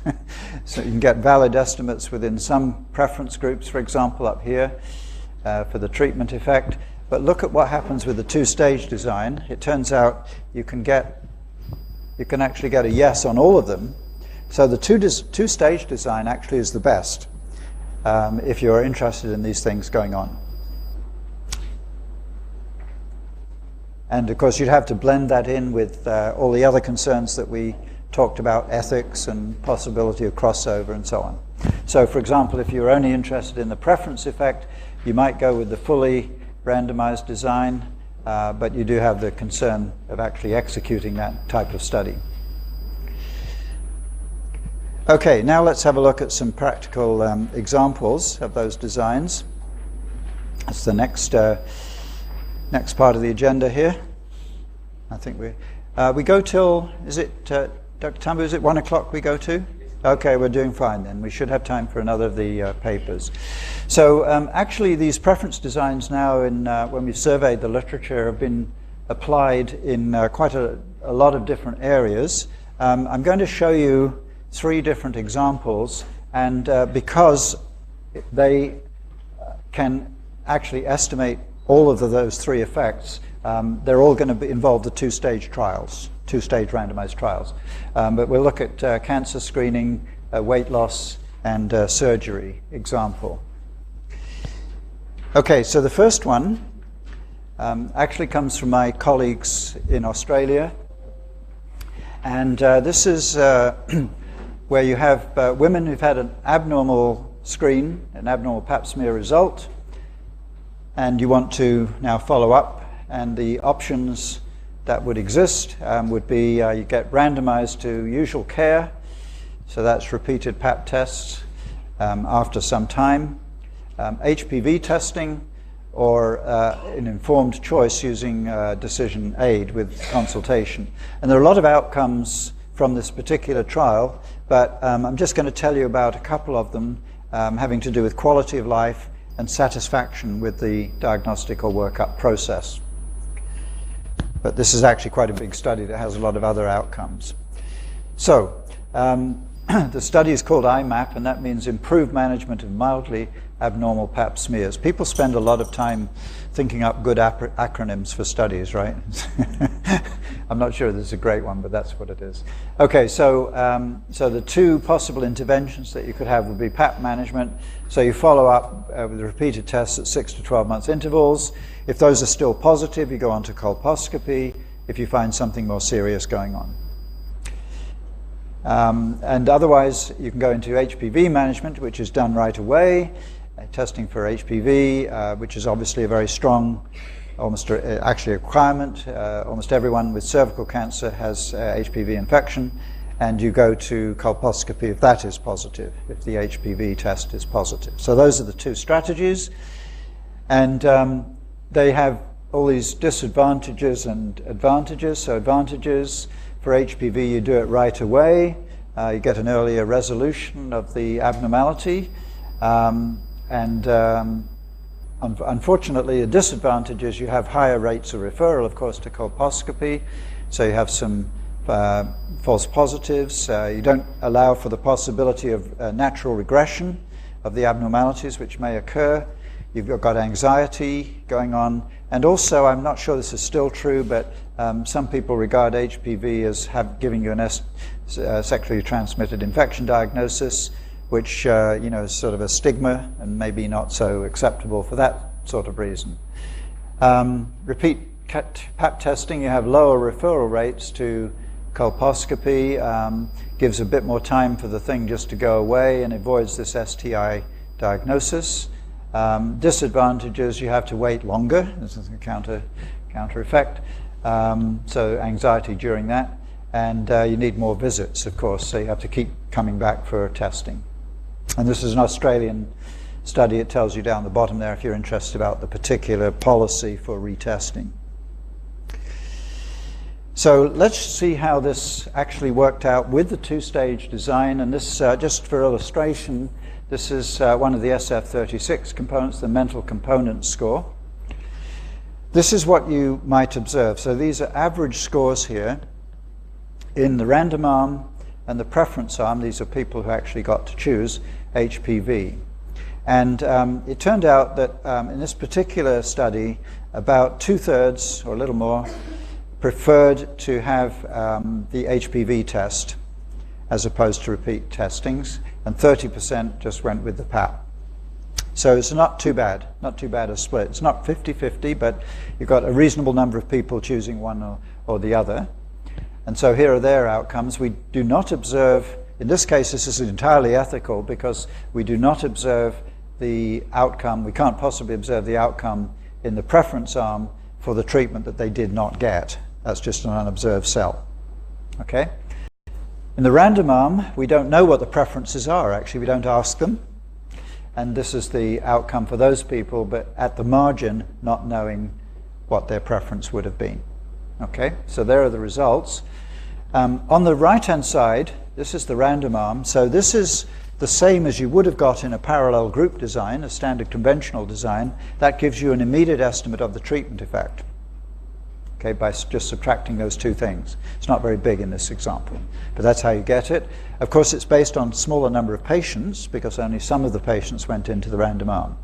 So you can get valid estimates within some preference groups, for example, up here for the treatment effect. But look at what happens with the two-stage design. It turns out you can actually get a yes on all of them. So the two-stage design actually is the best if you're interested in these things going on. And of course, you'd have to blend that in with all the other concerns that we talked about, ethics and possibility of crossover and so on. So for example, if you're only interested in the preference effect, you might go with the fully randomized design, but you do have the concern of actually executing that type of study. Okay, now let's have a look at some practical examples of those designs. That's the next next part of the agenda here. I think we go till, is it, Dr. Tambu, is it 1 o'clock we go to? Okay, we're doing fine then. We should have time for another of the papers. So actually these preference designs now, when we've surveyed the literature, have been applied in quite a lot of different areas. I'm going to show you 3 different examples, and because they can actually estimate all of those 3 effects, they're all going to involve the two-stage randomized trials. But we'll look at cancer screening, weight loss, and surgery example. Okay, so the first one actually comes from my colleagues in Australia. And this is where you have women who've had an abnormal screen, an abnormal Pap smear result, and you want to now follow up, and the options that would exist would be you get randomized to usual care, so that's repeated Pap tests after some time, HPV testing, or an informed choice using decision aid with consultation. And there are a lot of outcomes from this particular trial, but I'm just going to tell you about a couple of them having to do with quality of life and satisfaction with the diagnostic or workup process. But this is actually quite a big study that has a lot of other outcomes. So, the study is called IMAP, and that means Improved Management of Mildly Abnormal Pap Smears. People spend a lot of time thinking up good acronyms for studies, right? I'm not sure this is a great one, but that's what it is. Okay, so so the 2 possible interventions that you could have would be Pap management. So you follow up with repeated tests at 6 to 12 months intervals. If those are still positive, you go on to colposcopy if you find something more serious going on. And otherwise, you can go into HPV management, which is done right away, testing for HPV, which is obviously a very strong, almost actually a requirement. Almost everyone with cervical cancer has HPV infection, and you go to colposcopy if that is positive, if the HPV test is positive. So those are the 2 strategies, and they have all these disadvantages and advantages. So advantages: for HPV, you do it right away. You get an earlier resolution of the abnormality. Unfortunately, the disadvantage is you have higher rates of referral, of course, to colposcopy. So you have some false positives. You don't allow for the possibility of natural regression of the abnormalities which may occur. You've got anxiety going on. And also, I'm not sure this is still true, but some people regard HPV as giving you a sexually transmitted infection diagnosis, which is sort of a stigma and maybe not so acceptable for that sort of reason. Repeat Pap testing, you have lower referral rates to colposcopy, gives a bit more time for the thing just to go away and avoids this STI diagnosis. Disadvantages, you have to wait longer. This is a counter effect. So anxiety during that. And you need more visits, of course, so you have to keep coming back for testing. And this is an Australian study. It tells you down the bottom there if you're interested about the particular policy for retesting. So let's see how this actually worked out with the 2-stage design. And this, just for illustration, this is one of the SF36 components, the mental component score. This is what you might observe. So these are average scores here. In the random arm and the preference arm, these are people who actually got to choose HPV. And it turned out that in this particular study, about 2/3 or a little more preferred to have the HPV test as opposed to repeat testings, and 30% just went with the Pap. So it's not too bad a split. It's not 50-50, but you've got a reasonable number of people choosing one or the other. And so here are their outcomes. We do not observe, in this case this is entirely ethical, because we do not observe the outcome, we can't possibly observe the outcome in the preference arm for the treatment that they did not get. That's just an unobserved cell. Okay? In the random arm, we don't know what the preferences are, actually, we don't ask them. And this is the outcome for those people, but at the margin, not knowing what their preference would have been. Okay, so there are the results. On the right-hand side, this is the random arm. So this is the same as you would have got in a parallel group design, a standard conventional design. That gives you an immediate estimate of the treatment effect, okay, by just subtracting those two things. It's not very big in this example, but that's how you get it. Of course, it's based on a smaller number of patients because only some of the patients went into the random arm.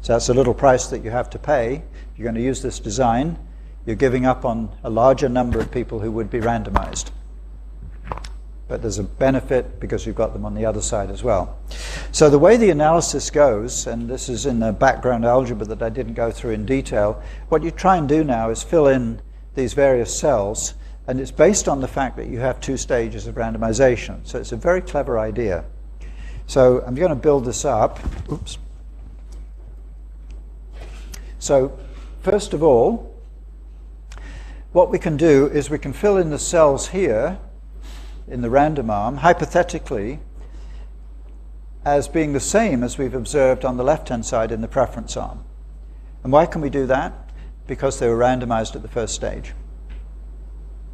So that's a little price that you have to pay. If you're going to use this design, you're giving up on a larger number of people who would be randomized. But there's a benefit because you've got them on the other side as well. So the way the analysis goes, and this is in the background algebra that I didn't go through in detail, what you try and do now is fill in these various cells, and it's based on the fact that you have two stages of randomization. So it's a very clever idea. So I'm going to build this up. Oops. So first of all, what we can do is we can fill in the cells here in the random arm, hypothetically, as being the same as we've observed on the left-hand side in the preference arm. And why can we do that? Because they were randomized at the first stage.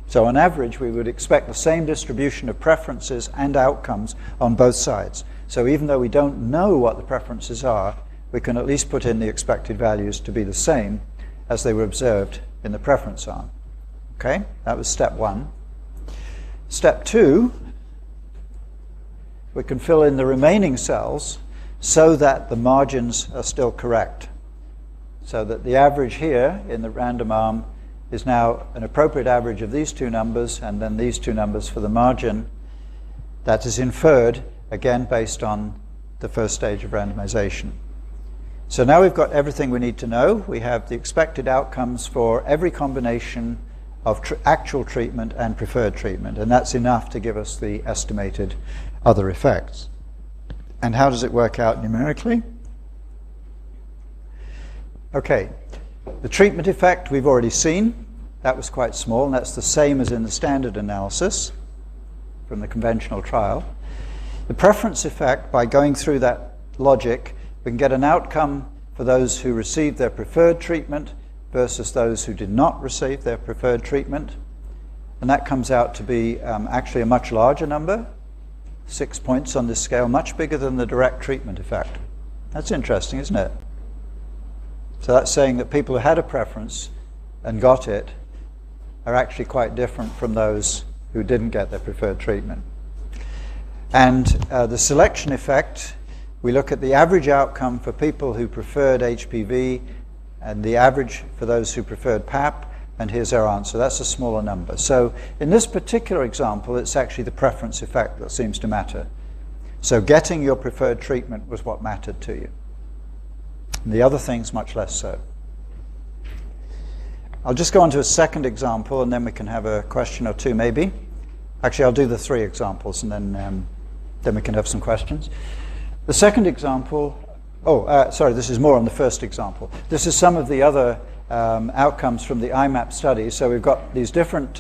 So on average, we would expect the same distribution of preferences and outcomes on both sides. So even though we don't know what the preferences are, we can at least put in the expected values to be the same as they were observed in the preference arm. Okay, that was step one. Step two, we can fill in the remaining cells so that the margins are still correct. So that the average here in the random arm is now an appropriate average of these two numbers and then these two numbers for the margin. That is inferred, again, based on the first stage of randomization. So now we've got everything we need to know. We have the expected outcomes for every combination of actual treatment and preferred treatment, and that's enough to give us the estimated other effects. And how does it work out numerically? Okay, the treatment effect we've already seen. That was quite small, and that's the same as in the standard analysis from the conventional trial. The preference effect, by going through that logic, we can get an outcome for those who received their preferred treatment versus those who did not receive their preferred treatment. And that comes out to be actually a much larger number, 6 points on this scale, much bigger than the direct treatment effect. That's interesting, isn't it? So that's saying that people who had a preference and got it are actually quite different from those who didn't get their preferred treatment. And the selection effect, we look at the average outcome for people who preferred HPV and the average for those who preferred PAP, and here's our answer. That's a smaller number. So in this particular example, it's actually the preference effect that seems to matter. So getting your preferred treatment was what mattered to you. And the other things much less so. I'll just go on to a second example, and then we can have a question or two maybe. Actually, I'll do the three examples, and then we can have some questions. The second example, sorry, this is more on the first example. This is some of the other outcomes from the IMAP study. So we've got these different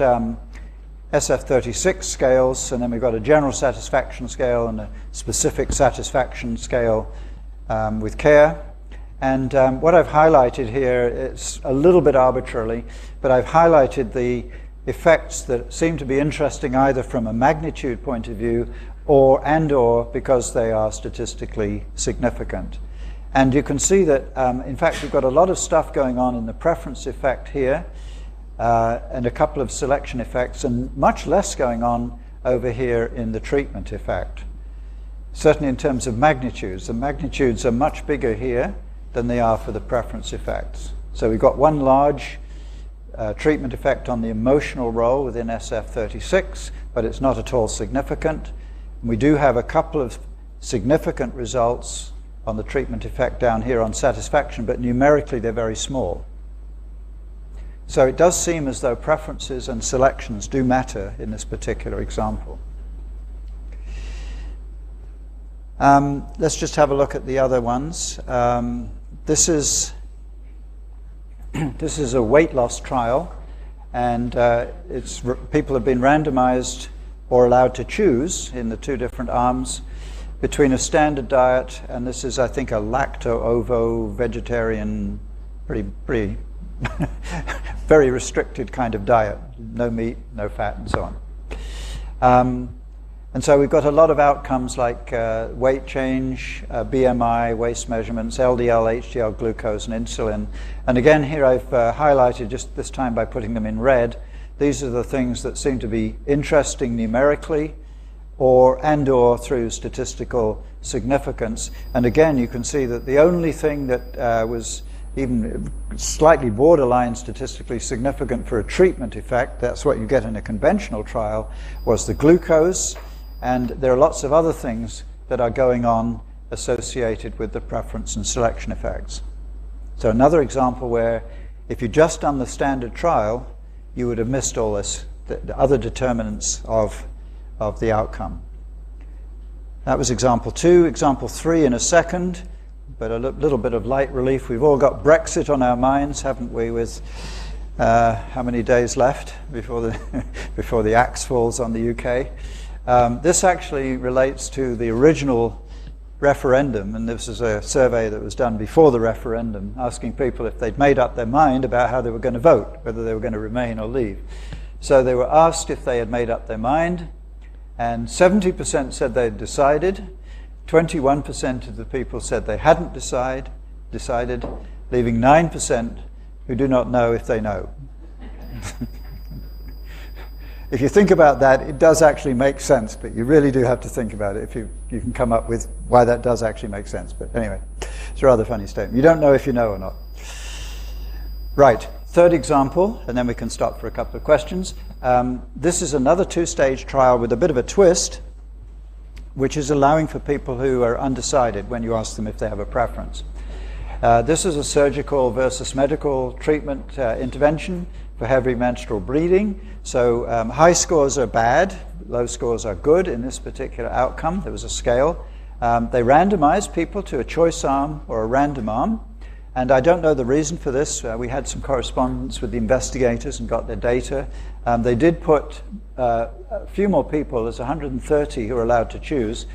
SF36 scales, and then we've got a general satisfaction scale and a specific satisfaction scale with care. And what I've highlighted here, it's a little bit arbitrarily, but I've highlighted the effects that seem to be interesting either from a magnitude point of view or because they are statistically significant. And you can see that, in fact, we've got a lot of stuff going on in the preference effect here, and a couple of selection effects, and much less going on over here in the treatment effect. Certainly in terms of magnitudes, the magnitudes are much bigger here than they are for the preference effects. So we've got one large treatment effect on the emotional role within SF36, but it's not at all significant. And we do have a couple of significant results on the treatment effect down here on satisfaction, but numerically they're very small. So it does seem as though preferences and selections do matter in this particular example. Let's just have a look at the other ones. This is a weight loss trial, and people have been randomized or allowed to choose in the two different arms between a standard diet, and this is, I think, a lacto-ovo vegetarian, pretty very restricted kind of diet, no meat, no fat, and so on. And so we've got a lot of outcomes like weight change, BMI, waist measurements, LDL, HDL, glucose, and insulin. And again, here I've highlighted, just this time by putting them in red, these are the things that seem to be interesting numerically or through statistical significance. And again, you can see that the only thing that was even slightly borderline statistically significant for a treatment effect, that's what you get in a conventional trial, was the glucose. And there are lots of other things that are going on associated with the preference and selection effects. So another example where if you'd just done the standard trial, you would have missed all this, the other determinants of the outcome. That was example 2. Example 3 in a second, but a little bit of light relief. We've all got Brexit on our minds, haven't we, with how many days left before the axe falls on the UK. This actually relates to the original referendum, and this is a survey that was done before the referendum, asking people if they'd made up their mind about how they were going to vote, whether they were going to remain or leave. So they were asked if they had made up their mind, and 70% said they'd decided, 21% of the people said they hadn't decided, leaving 9% who do not know if they know. If you think about that, it does actually make sense, but you really do have to think about it if you can come up with why that does actually make sense. But anyway, it's a rather funny statement. You don't know if you know or not. Right, third example, and then we can stop for a couple of questions. This is another 2-stage trial with a bit of a twist, which is allowing for people who are undecided when you ask them if they have a preference. This is a surgical versus medical treatment intervention for heavy menstrual bleeding. So high scores are bad, low scores are good in this particular outcome. There was a scale. They randomized people to a choice arm or a random arm. And I don't know the reason for this. We had some correspondence with the investigators and got their data. They did put a few more people, there's 130 who are allowed to choose,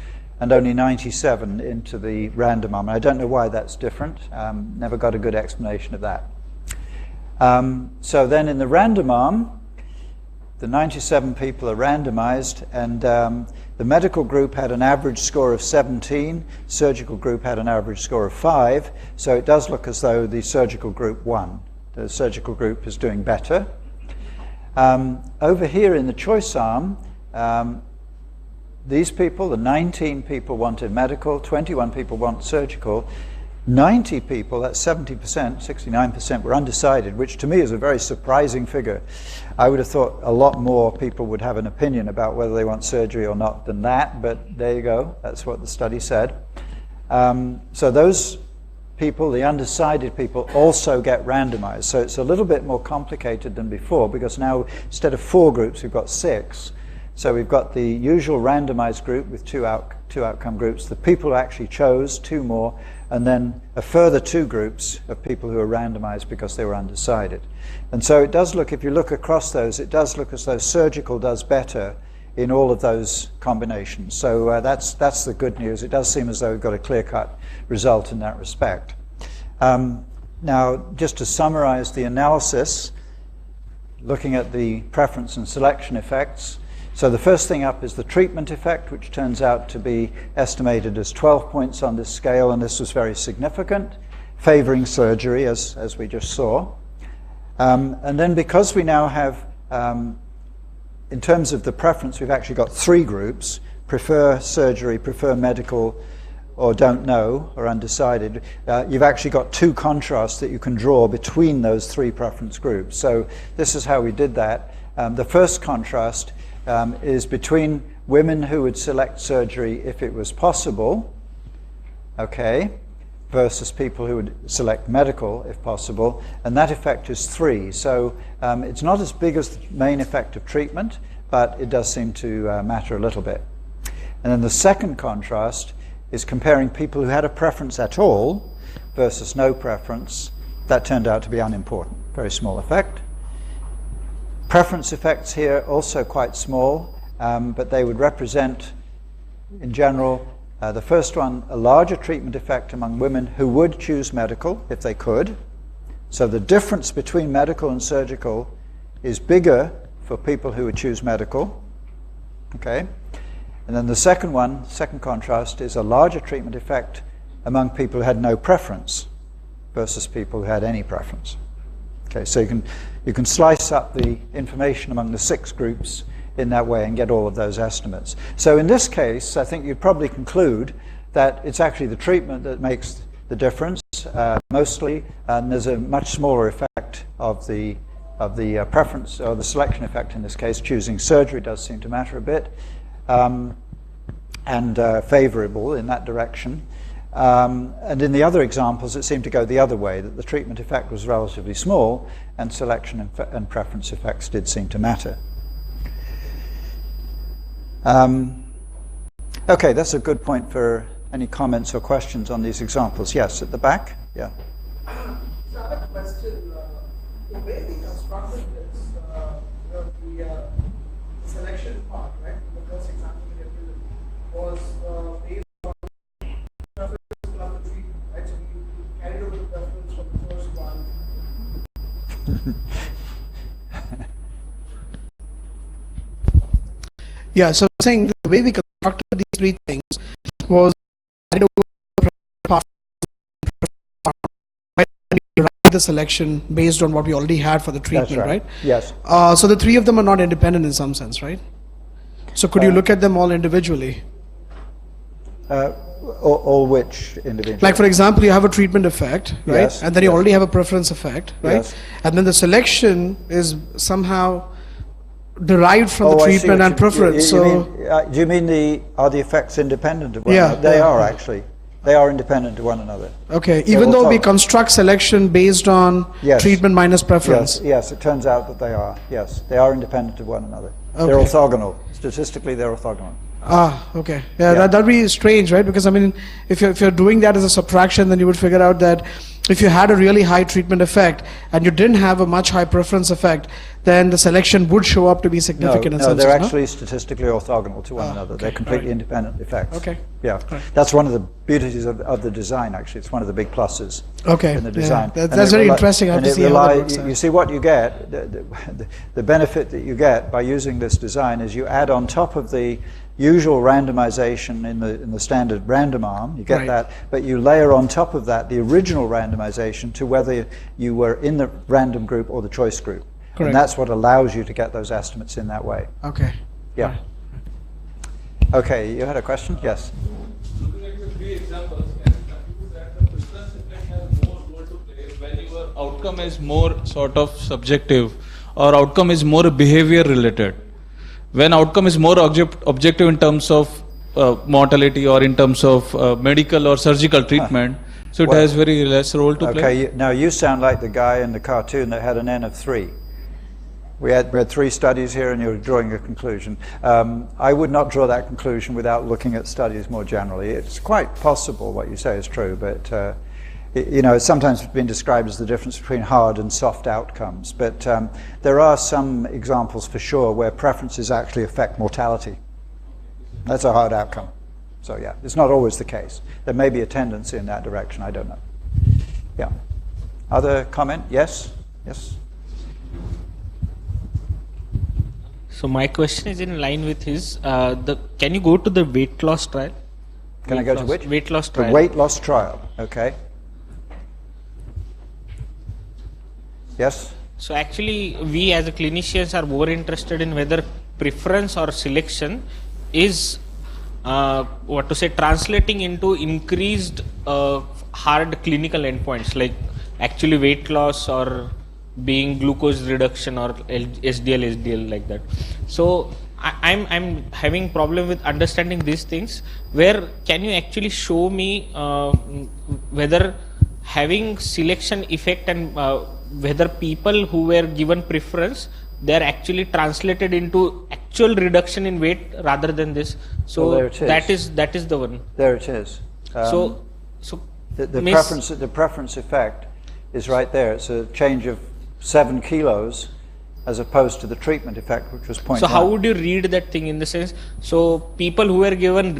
and only 97 into the random arm. I don't know why that's different. Never got a good explanation of that. So then in the random arm, the 97 people are randomized, and the medical group had an average score of 17, surgical group had an average score of 5, so it does look as though the surgical group won. The surgical group is doing better. Over here in the choice arm, these people, the 19 people wanted medical, 21 people want surgical, 90 people, that's 70%, 69% were undecided, which to me is a very surprising figure. I would have thought a lot more people would have an opinion about whether they want surgery or not than that, but there you go, that's what the study said. So those people, the undecided people, also get randomized. So it's a little bit more complicated than before, because now instead of 4 groups, we've got 6. So we've got the usual randomized group with two outcome groups, the people who actually chose, 2 more, and then a further 2 groups of people who are randomized because they were undecided. And so it does look, if you look across those, it does look as though surgical does better in all of those combinations. So that's the good news. It does seem as though we've got a clear-cut result in that respect. Now, just to summarize the analysis, looking at the preference and selection effects, so the first thing up is the treatment effect, which turns out to be estimated as 12 points on this scale, and this was very significant, favoring surgery, as we just saw. And then because we now have, in terms of the preference, we've actually got 3 groups, prefer surgery, prefer medical, or don't know, or undecided. You've actually got 2 contrasts that you can draw between those 3 preference groups. So this is how we did that. The first contrast is between women who would select surgery if it was possible, okay, versus people who would select medical if possible, and that effect is 3. So it's not as big as the main effect of treatment, but it does seem to matter a little bit. And then the second contrast is comparing people who had a preference at all versus no preference. That turned out to be unimportant, very small effect. Preference effects here also quite small, but they would represent, in general, the first one, a larger treatment effect among women who would choose medical if they could, So the difference between medical and surgical is bigger for people who would choose medical. Okay? And then the second contrast, is a larger treatment effect among people who had no preference versus people who had any preference. Okay, so you can slice up the information among the 6 groups in that way and get all of those estimates. So in this case, I think you'd probably conclude that it's actually the treatment that makes the difference mostly, and there's a much smaller effect of the preference or the selection effect in this case. Choosing surgery does seem to matter a bit, and favorable in that direction. And in the other examples, it seemed to go the other way, that the treatment effect was relatively small, and selection and preference effects did seem to matter. Okay, that's a good point for any comments or questions on these examples. Yes, at the back? Yeah. So I have a question. The way we constructed this, the selection part, right, the first example we have given was based on preference club of treatment, right? So we carried over the preference from the first one. Yeah, so I'm saying the way we constructed these 3 things was carried over the selection based on what we already had for the treatment. That's right. Yes. So the 3 of them are not independent in some sense, right? So could you look at them all individually? Or which individual? Like for example, you have a treatment effect, right? Yes, And then you yes. already have a preference effect, right? Yes. And then the selection is somehow derived from the I see treatment what and preference. do you mean are the effects independent of one Yeah, another? They yeah. are actually. They are independent of one another. Okay, They're even though we orthogonal. construct selection based on Yes. treatment minus preference. Yes, it turns out that they are. Yes, they are independent of one another. They're Okay. orthogonal. Statistically, they're orthogonal. Okay. Yeah, Yeah. that'd be strange, right? Because I mean, if you're doing that as a subtraction, then you would figure out that if you had a really high treatment effect and you didn't have a much high preference effect, then the selection would show up to be significant in No, some they're sense, no? actually statistically orthogonal to one another. They're okay, completely alright. independent effects. Okay. Yeah, that's one of the beauties of the design. Actually, it's one of the big pluses. Okay, In the yeah. design. That's And it very interesting. I have and to it see how that works You out. see what you get. The benefit that you get by using this design is you add on top of the usual randomization in the standard random arm. You get Right. that, but you layer on top of that the original randomization to whether you were in the random group or the choice group. Correct. And that's what allows you to get those estimates in that way. Okay. Yeah. Okay, you had a question? Yes. Looking at the 3 examples, can you conclude that the preference effect has more role to play when your outcome is more sort of subjective or outcome is more behavior related? When outcome is more objective in terms of mortality or in terms of medical or surgical treatment, so it Well, has very less role to play. Okay, now you sound like the guy in the cartoon that had an N of 3. We had 3 studies here and you're drawing a conclusion. I would not draw that conclusion without looking at studies more generally. It's quite possible what you say is true, but it's sometimes been described as the difference between hard and soft outcomes. But there are some examples for sure where preferences actually affect mortality. That's a hard outcome. So yeah, it's not always the case. There may be a tendency in that direction, I don't know. Yeah. Other comment? Yes? Yes? So my question is in line with his. Can you go to the weight loss trial? Can I go to which? Weight loss The trial. weight loss trial, okay. Yes? So actually, we as a clinicians are more interested in whether preference or selection is translating into increased hard clinical endpoints like actually weight loss or being glucose reduction or SDL like that. So I'm having problem with understanding these things. Where can you actually show me whether having selection effect and whether people who were given preference, they are actually translated into actual reduction in weight rather than this. So Well, there it is. that is the one. There it is. So The preference effect is right there. It's a change of 7 kilos as opposed to the treatment effect, which was 0.1. So how would you read that thing in the sense? So people who were given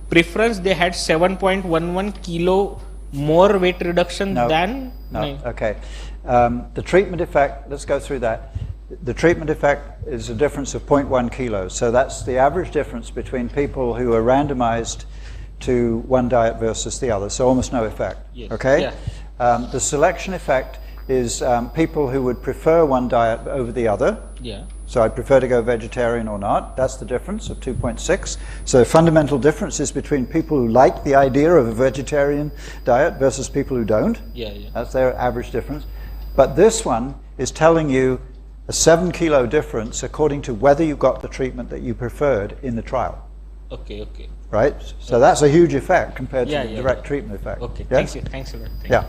preference, they had 7.11 kilo more weight reduction No. than No, okay. The treatment effect, let's go through that. The treatment effect is a difference of 0.1 kilos. So that's the average difference between people who are randomized to one diet versus the other. So almost no effect. Yes. Okay? Yeah. The selection effect is people who would prefer one diet over the other. Yeah. So I'd prefer to go vegetarian or not. That's the difference of 2.6. So fundamental differences between people who like the idea of a vegetarian diet versus people who don't. Yeah, yeah. That's their average difference. But this one is telling you a 7 kilo difference according to whether you got the treatment that you preferred in the trial. Okay, okay. Right? So that's a huge effect compared Yeah, to the yeah, direct yeah. treatment effect. Okay, Yes? thanks you. Thanks a lot. Thank Yeah.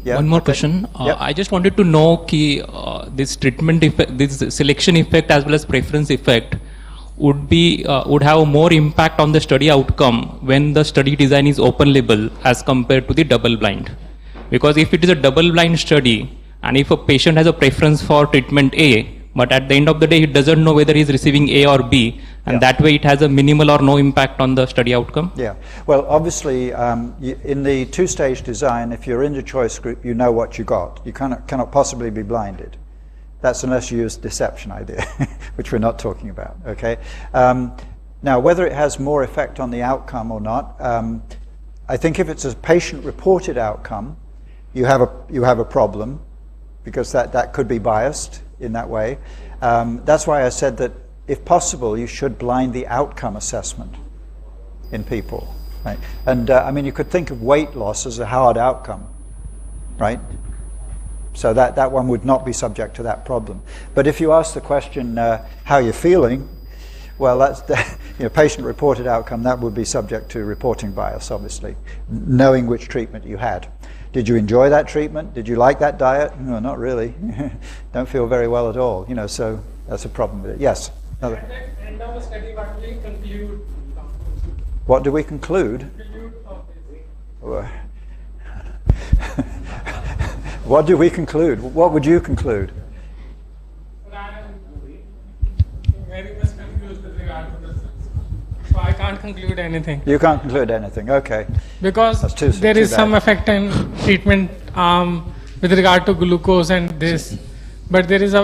Yeah, One more okay. question. Yep. I just wanted to know this treatment effect, this selection effect as well as preference effect would have more impact on the study outcome when the study design is open label as compared to the double blind. Because if it is a double blind study and if a patient has a preference for treatment A, but at the end of the day he doesn't know whether he is receiving A or B, and Yeah. that way it has a minimal or no impact on the study outcome. Yeah. Well, obviously, in the two-stage design, if you're in the choice group, you know what you got. You cannot possibly be blinded. That's unless you use deception idea, which we're not talking about. Okay. Now, whether it has more effect on the outcome or not, I think if it's a patient-reported outcome, you have a problem, because that could be biased in that way. That's why I said that, if possible, you should blind the outcome assessment in people. Right? And I mean, you could think of weight loss as a hard outcome, right? So that one would not be subject to that problem. But if you ask the question, how you're feeling, well, that's the patient-reported outcome. That would be subject to reporting bias, obviously, knowing which treatment you had. Did you enjoy that treatment? Did you like that diet? No, not really. Don't feel very well at all. So that's a problem with it. Yes. Another. At the end of the study, what do we conclude? What do we conclude? What do we conclude? What would you conclude? I am very much confused with regard to this. So I can't conclude anything. You can't conclude anything. Okay. Because That's too there is bad. some effect in treatment with regard to glucose and this. But there is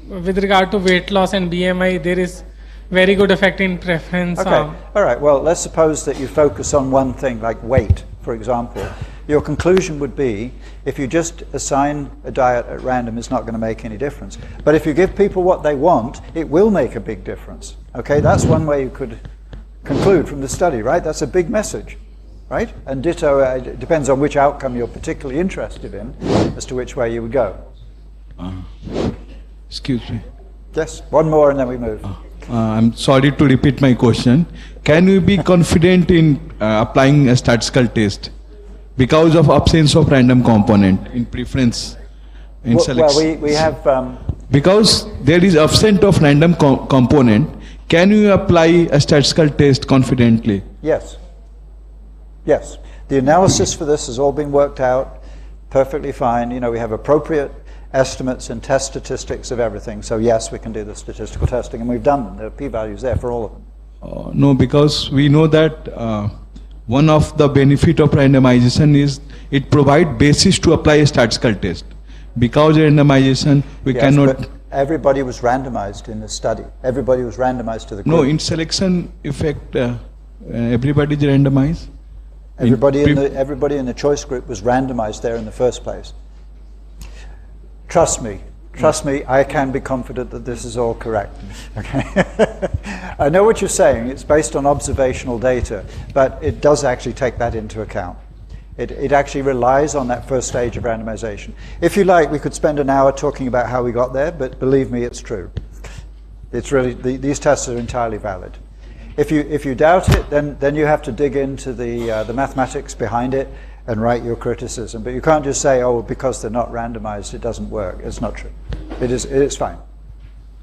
with regard to weight loss and BMI, there is very good effect in preference. Okay. All right. Well, let's suppose that you focus on one thing, like weight, for example. Your conclusion would be, if you just assign a diet at random, it's not going to make any difference. But if you give people what they want, it will make a big difference. Okay. That's one way you could conclude from the study, right? That's a big message, right? And ditto, it depends on which outcome you're particularly interested in as to which way you would go. Excuse me. Yes. One more and then we move. I'm sorry to repeat my question. Can we be confident in applying a statistical test because of absence of random component in preference in selection? Well, we have... because there is absence of random component, can you apply a statistical test confidently? Yes. Yes. The analysis for this has all been worked out perfectly fine. We have appropriate estimates and test statistics of everything. So yes, we can do the statistical testing, and we've done them. There are p-values there for all of them. No, because we know that one of the benefit of randomization is it provides basis to apply a statistical test. Because randomization, we Yes, cannot... but everybody was randomized in the study. Everybody was randomized to the group. No, in selection effect, everybody is randomized. Everybody in the choice group was randomized there in the first place. Trust me, I can be confident that this is all correct. Okay. I know what you're saying. It's based on observational data, but it does actually take that into account. It actually relies on that first stage of randomization. If you like, we could spend an hour talking about how we got there, but believe me, it's true. It's really, these tests are entirely valid. If you doubt it, then you have to dig into the mathematics behind it and write your criticism. But you can't just say, oh, because they're not randomized, it doesn't work. It's not true. It is fine.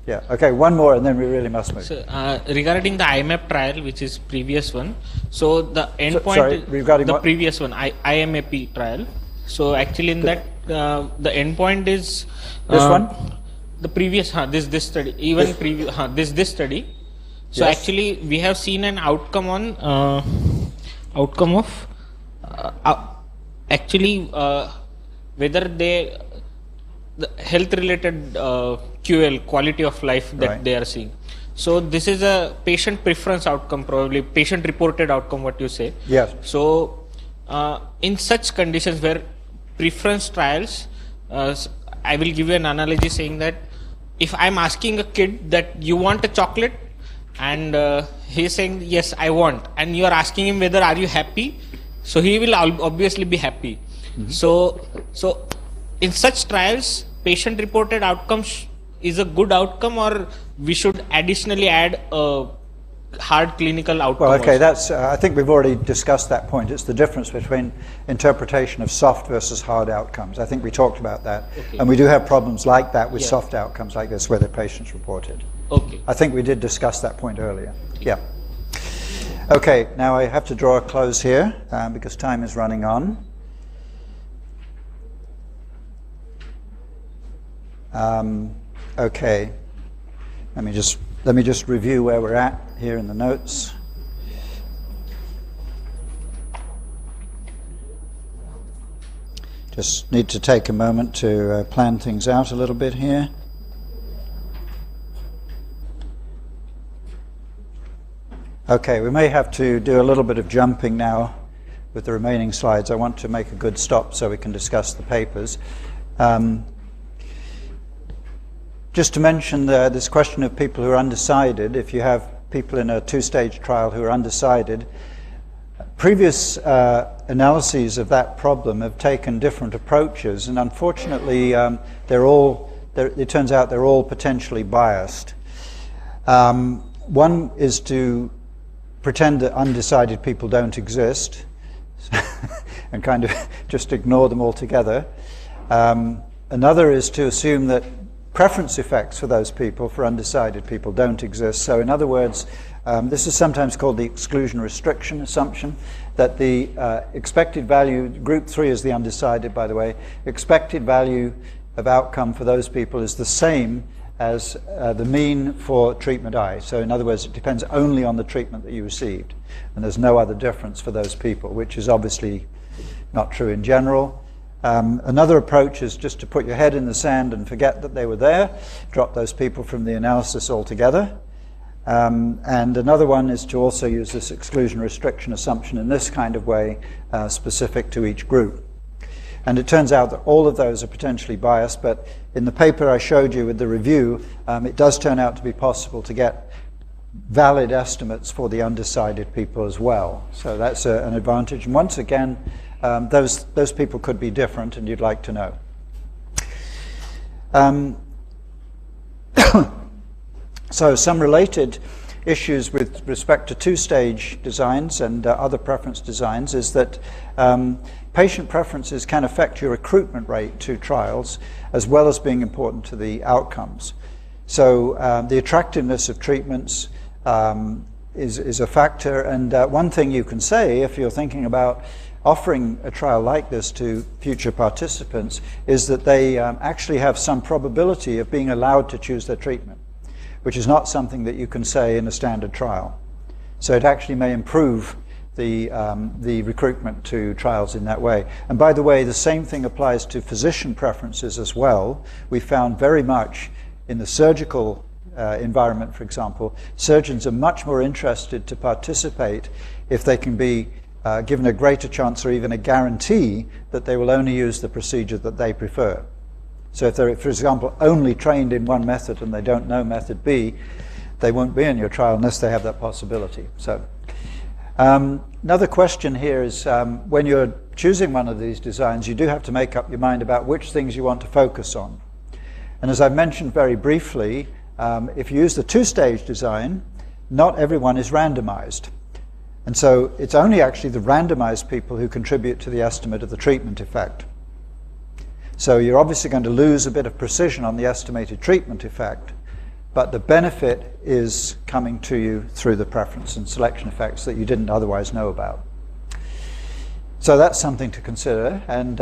Yeah. Okay, one more and then we really must move. So, regarding the IMAP trial, which is previous one, so the endpoint, sorry, regarding the what? previous one, IMAP trial. So actually in that, the endpoint is... This one? The previous, this study, even previous, this study. So Yes. actually we have seen an outcome on, outcome of actually whether they the health related QL, quality of life, that Right. they are seeing. So this is a patient preference outcome, probably patient reported outcome, what you say. Yes. So in such conditions where preference trials, I will give you an analogy saying that if I'm asking a kid that you want a chocolate, and he's saying yes I want, and you are asking him whether are you happy, so he will obviously be happy. So in such trials, patient reported outcomes is a good outcome, or we should additionally add a hard clinical outcome? Well, okay, also? that's. I think we've already discussed that point. It's the difference between interpretation of soft versus hard outcomes. I think we talked about that, Okay. and we do have problems like that with Yeah. soft outcomes like this, where the patient's reported. Okay. I think we did discuss that point earlier. Yeah. Okay, now I have to draw a close here because time is running on. Okay, let me just review where we're at here in the notes. Just need to take a moment to plan things out a little bit here. Okay, we may have to do a little bit of jumping now with the remaining slides. I want to make a good stop so we can discuss the papers. Just to mention this question of people who are undecided, if you have people in a two-stage trial who are undecided, previous analyses of that problem have taken different approaches, and unfortunately it turns out they're all potentially biased. One is to pretend that undecided people don't exist and kind of just ignore them altogether. Another is to assume that preference effects for those people, for undecided people, don't exist. So in other words, this is sometimes called the exclusion restriction assumption, that the expected value, group 3 is the undecided, by the way, expected value of outcome for those people is the same as the mean for treatment I. So in other words, it depends only on the treatment that you received, and there's no other difference for those people, which is obviously not true in general. Another approach is just to put your head in the sand and forget that they were there, drop those people from the analysis altogether. And another one is to also use this exclusion restriction assumption in this kind of way, specific to each group. And it turns out that all of those are potentially biased, but in the paper I showed you with the review, it does turn out to be possible to get valid estimates for the undecided people as well. So that's an advantage. And once again, those people could be different, and you'd like to know. So some related issues with respect to two-stage designs and other preference designs is that patient preferences can affect your recruitment rate to trials, as well as being important to the outcomes. So the attractiveness of treatments is a factor, and one thing you can say if you're thinking about offering a trial like this to future participants is that they actually have some probability of being allowed to choose their treatment, which is not something that you can say in a standard trial. So it actually may improve the recruitment to trials in that way. And by the way, the same thing applies to physician preferences as well. We found very much in the surgical environment, for example, surgeons are much more interested to participate if they can be given a greater chance or even a guarantee that they will only use the procedure that they prefer. So if they're, for example, only trained in one method and they don't know method B, they won't be in your trial unless they have that possibility. So another question here is when you're choosing one of these designs, you do have to make up your mind about which things you want to focus on. And as I mentioned very briefly, if you use the two-stage design, not everyone is randomized. And so it's only actually the randomized people who contribute to the estimate of the treatment effect. So you're obviously going to lose a bit of precision on the estimated treatment effect, but the benefit is coming to you through the preference and selection effects that you didn't otherwise know about. So that's something to consider, and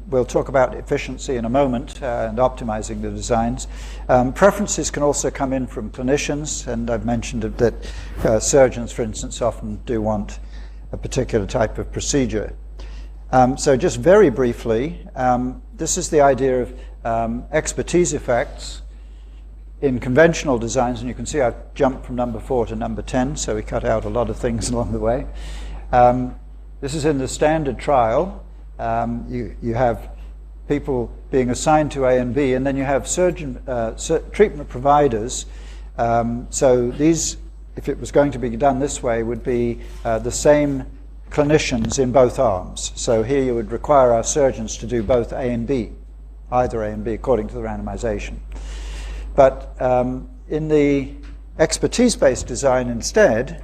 we'll talk about efficiency in a moment and optimizing the designs. Preferences can also come in from clinicians, and I've mentioned that surgeons, for instance, often do want a particular type of procedure. So just very briefly, this is the idea of expertise effects in conventional designs, and you can see I've jumped from number 4 to number 10, so we cut out a lot of things along the way. This is in the standard trial. You have people being assigned to A and B, and then you have treatment providers. So these, if it was going to be done this way, would be the same clinicians in both arms. So here you would require our surgeons to do both A and B, either A and B, according to the randomization. But in the expertise-based design instead,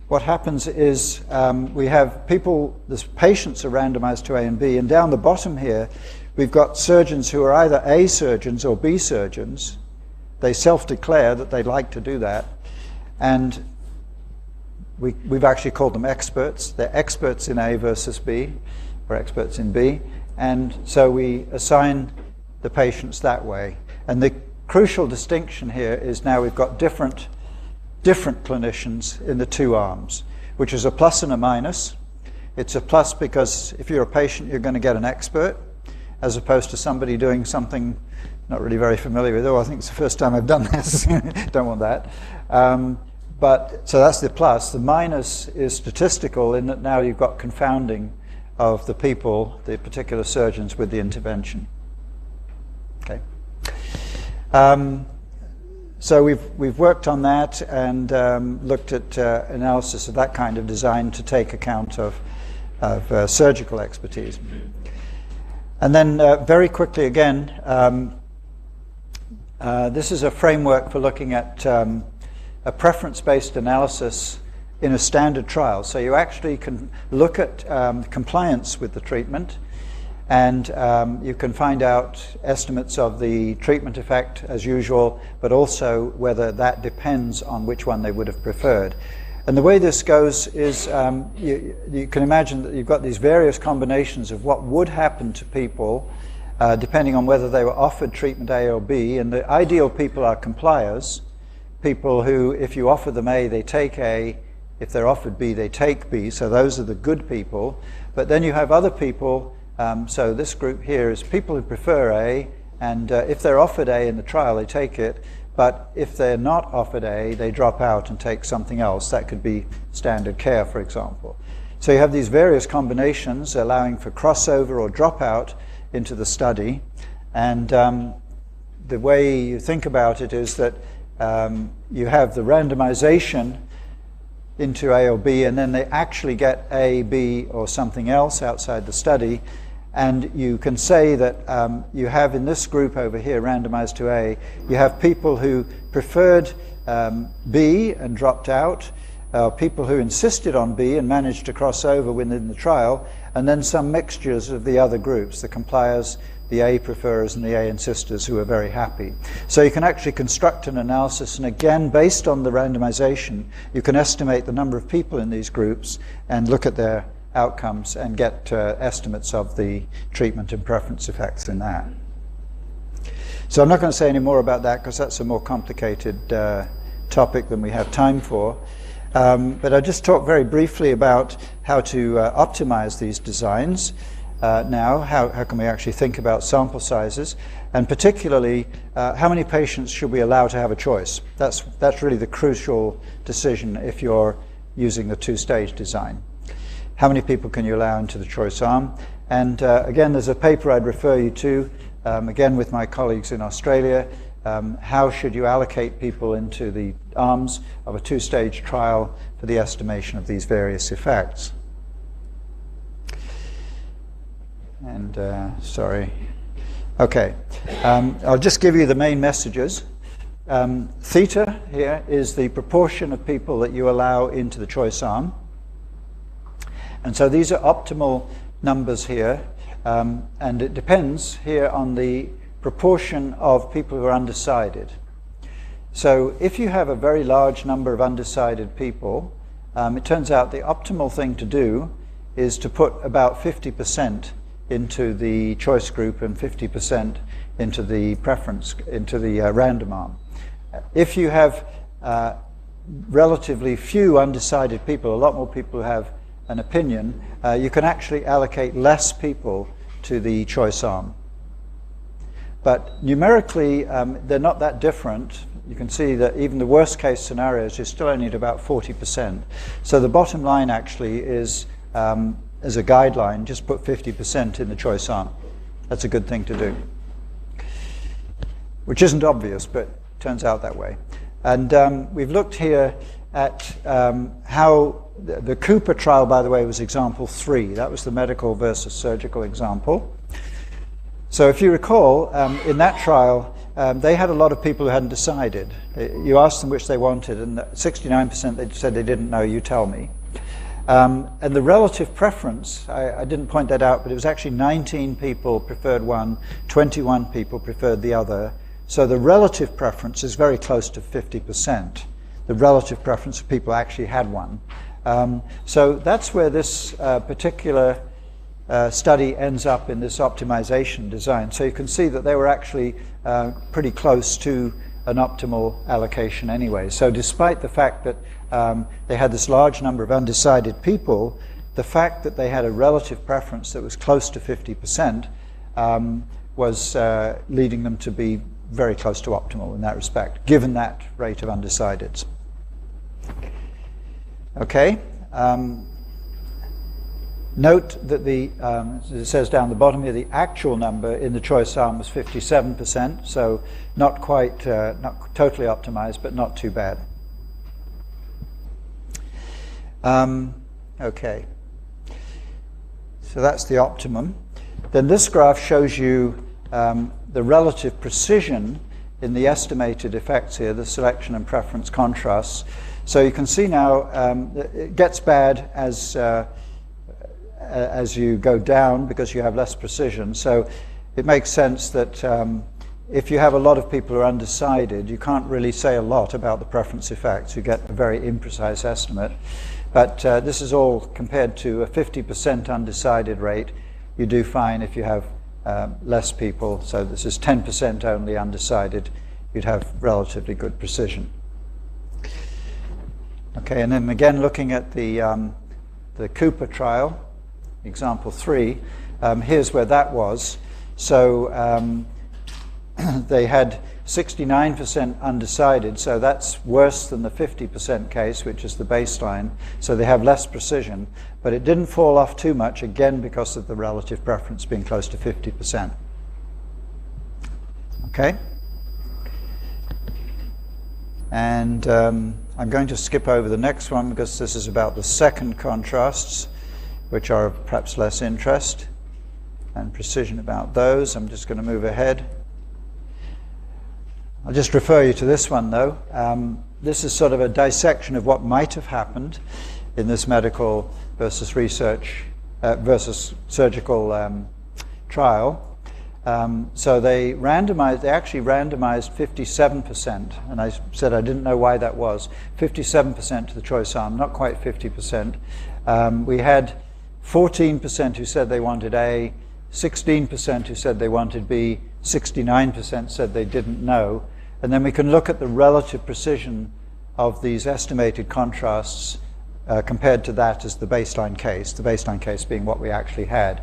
what happens is we have people, the patients are randomized to A and B, and down the bottom here, we've got surgeons who are either A surgeons or B surgeons. They self-declare that they'd like to do that, and we've actually called them experts. They're experts in A versus B, or experts in B, and so we assign the patients that way. And the crucial distinction here is now we've got different clinicians in the two arms, which is a plus and a minus. It's a plus because if you're a patient, you're going to get an expert, as opposed to somebody doing something not really very familiar with. Oh, I think it's the first time I've done this. Don't want that. So that's the plus. The minus is statistical in that now you've got confounding of the people, the particular surgeons, with the intervention. Okay. So we've worked on that and looked at analysis of that kind of design to take account of surgical expertise. And then very quickly again, this is a framework for looking at a preference-based analysis in a standard trial. So you actually can look at compliance with the treatment, and you can find out estimates of the treatment effect as usual, but also whether that depends on which one they would have preferred. And the way this goes is you can imagine that you've got these various combinations of what would happen to people depending on whether they were offered treatment A or B, and the ideal people are compliers, people who, if you offer them A, they take A. If they're offered B, they take B. So those are the good people. But then you have other people. So this group here is people who prefer A, and if they're offered A in the trial, they take it. But if they're not offered A, they drop out and take something else. That could be standard care, for example. So you have these various combinations allowing for crossover or dropout into the study. And the way you think about it is that you have the randomization into A or B, and then they actually get A, B, or something else outside the study. And you can say that you have in this group over here, randomized to A, you have people who preferred B and dropped out, people who insisted on B and managed to cross over within the trial, and then some mixtures of the other groups, the compliers, the A preferers, and the A insisters who are very happy. So you can actually construct an analysis, and again, based on the randomization, you can estimate the number of people in these groups and look at their outcomes and get estimates of the treatment and preference effects in that. So I'm not going to say any more about that because that's a more complicated topic than we have time for. But I'll just talk very briefly about how to optimize these designs. Now, how can we actually think about sample sizes, and particularly how many patients should we allow to have a choice? That's really the crucial decision if you're using the two-stage design. How many people can you allow into the choice arm? And again, there's a paper I'd refer you to, again with my colleagues in Australia. How should you allocate people into the arms of a two-stage trial for the estimation of these various effects? And sorry. Okay. I'll just give you the main messages. Theta here is the proportion of people that you allow into the choice arm. And so these are optimal numbers here. And it depends here on the proportion of people who are undecided. So if you have a very large number of undecided people, it turns out the optimal thing to do is to put about 50% into the choice group and 50% into the preference, into the random arm. If you have relatively few undecided people, a lot more people who have an opinion, you can actually allocate less people to the choice arm. But numerically, they're not that different. You can see that even the worst case scenarios, you're still only at about 40%. So the bottom line actually is, as a guideline, just put 50% in the choice arm. That's a good thing to do. Which isn't obvious, but turns out that way. And we've looked here at how the Cooper trial, by the way, was example 3. That was the medical versus surgical example. So if you recall, in that trial, they had a lot of people who hadn't decided. You asked them which they wanted, and 69% they said they didn't know. You tell me. And the relative preference, I didn't point that out, but it was actually 19 people preferred one, 21 people preferred the other. So the relative preference is very close to 50%. The relative preference of people actually had one. So that's where this particular study ends up in this optimization design. So you can see that they were actually pretty close to an optimal allocation anyway. So despite the fact that they had this large number of undecided people, the fact that they had a relative preference that was close to 50% was leading them to be very close to optimal in that respect, given that rate of undecideds. Okay. Note that as it says down the bottom here, the actual number in the choice arm was 57%, so not quite, not totally optimized, but not too bad. Okay. So that's the optimum. Then this graph shows you the relative precision in the estimated effects here, the selection and preference contrasts. So you can see now it gets bad as you go down because you have less precision. So it makes sense that if you have a lot of people who are undecided, you can't really say a lot about the preference effects. You get a very imprecise estimate. But this is all compared to a 50% undecided rate. You do fine if you have less people. So this is 10% only undecided. You'd have relatively good precision. Okay, and then again looking at the Cooper trial, example 3, here's where that was. So they had 69% undecided, so that's worse than the 50% case, which is the baseline. So they have less precision, but it didn't fall off too much, again because of the relative preference being close to 50%. Okay? And I'm going to skip over the next one because this is about the second contrasts, which are of perhaps less interest, and precision about those. I'm just going to move ahead. I'll just refer you to this one, though. This is sort of a dissection of what might have happened in this medical versus research versus surgical trial. So they actually randomized 57%, and I said I didn't know why that was. 57% to the choice arm, not quite 50%. We had 14% who said they wanted A, 16% who said they wanted B, 69% said they didn't know. And then we can look at the relative precision of these estimated contrasts compared to that as the baseline case being what we actually had.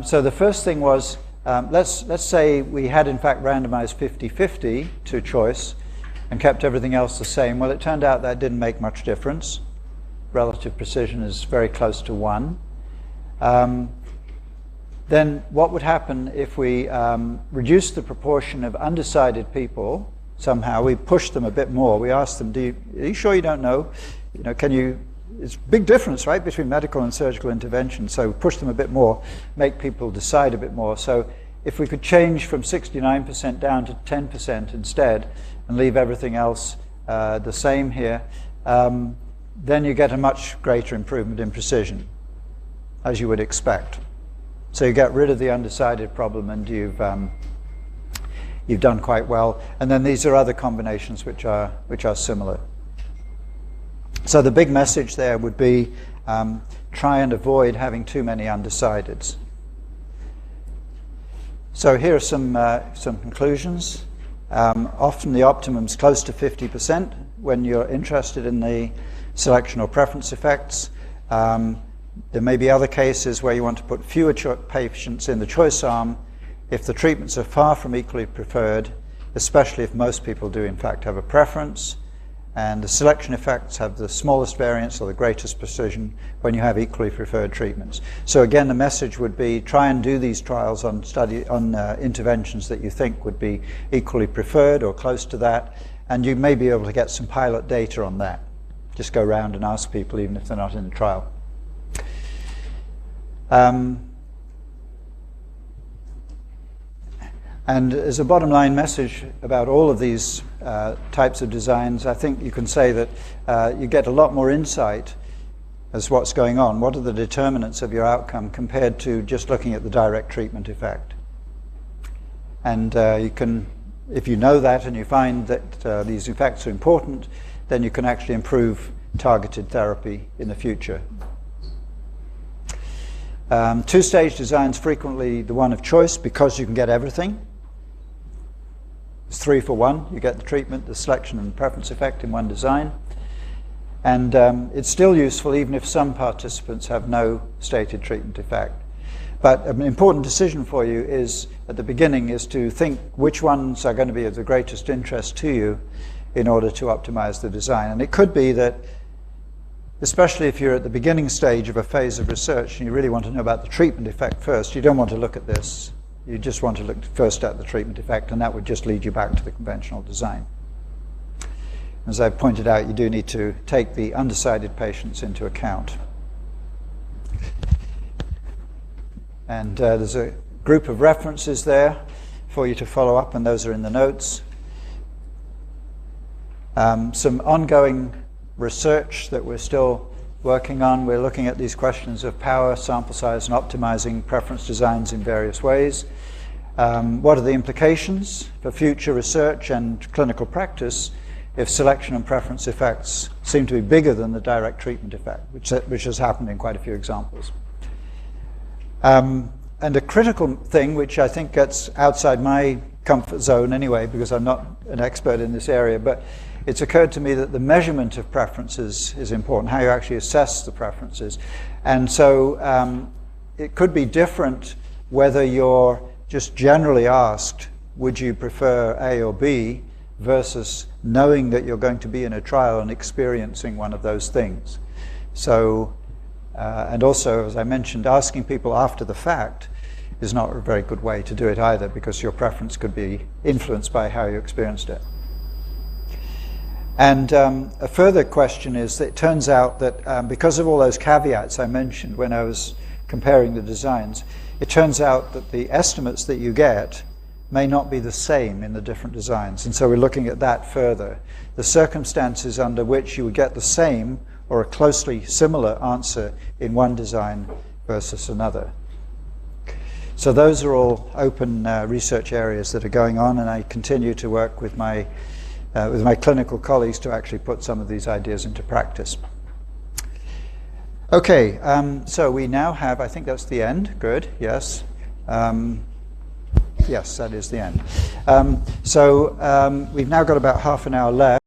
So the first thing was, let's say we had in fact randomized 50-50 to choice and kept everything else the same. Well, it turned out that didn't make much difference. Relative precision is very close to 1. Then what would happen if we reduced the proportion of undecided people somehow? We pushed them a bit more. We asked them, are you sure you don't know? It's a big difference, right, between medical and surgical intervention. So push them a bit more, make people decide a bit more. So if we could change from 69% down to 10% instead and leave everything else the same here, then you get a much greater improvement in precision, as you would expect. So you get rid of the undecided problem, and you've done quite well. And then these are other combinations which are similar. So the big message there would be try and avoid having too many undecideds. So here are some conclusions. Often the optimum is close to 50% when you're interested in the selection or preference effects. There may be other cases where you want to put fewer patients in the choice arm if the treatments are far from equally preferred, especially if most people do in fact have a preference, and the selection effects have the smallest variance or the greatest precision when you have equally preferred treatments. So again, the message would be try and do these trials on interventions that you think would be equally preferred or close to that, and you may be able to get some pilot data on that. Just go around and ask people even if they're not in the trial. And as a bottom line message about all of these types of designs, I think you can say that you get a lot more insight as to what's going on. What are the determinants of your outcome compared to just looking at the direct treatment effect? And you can, if you know that and you find that these effects are important, then you can actually improve targeted therapy in the future. Two-stage design is frequently the one of choice because you can get everything. It's 3 for 1. You get the treatment, the selection, and the preference effect in one design. And it's still useful even if some participants have no stated treatment effect. But an important decision for you is, at the beginning, is to think which ones are going to be of the greatest interest to you in order to optimize the design. And it could be that, especially if you're at the beginning stage of a phase of research and you really want to know about the treatment effect first, you don't want to look at this. You just want to look first at the treatment effect, and that would just lead you back to the conventional design. As I've pointed out, you do need to take the undecided patients into account. And there's a group of references there for you to follow up, and those are in the notes. Some ongoing research that we're still working on. We're looking at these questions of power, sample size, and optimizing preference designs in various ways. What are the implications for future research and clinical practice if selection and preference effects seem to be bigger than the direct treatment effect, which has happened in quite a few examples. And a critical thing, which I think gets outside my comfort zone anyway, because I'm not an expert in this area, but it's occurred to me that the measurement of preferences is important, how you actually assess the preferences. And so it could be different whether you're just generally asked, would you prefer A or B, versus knowing that you're going to be in a trial and experiencing one of those things. So, and also, as I mentioned, asking people after the fact is not a very good way to do it either, because your preference could be influenced by how you experienced it. And a further question is that it turns out that because of all those caveats I mentioned when I was comparing the designs, it turns out that the estimates that you get may not be the same in the different designs. And so we're looking at that further. The circumstances under which you would get the same or a closely similar answer in one design versus another. So those are all open research areas that are going on, and I continue to work with my clinical colleagues to actually put some of these ideas into practice. Okay, so we now have, I think that's the end. Good, yes. Yes, that is the end. So we've now got about half an hour left.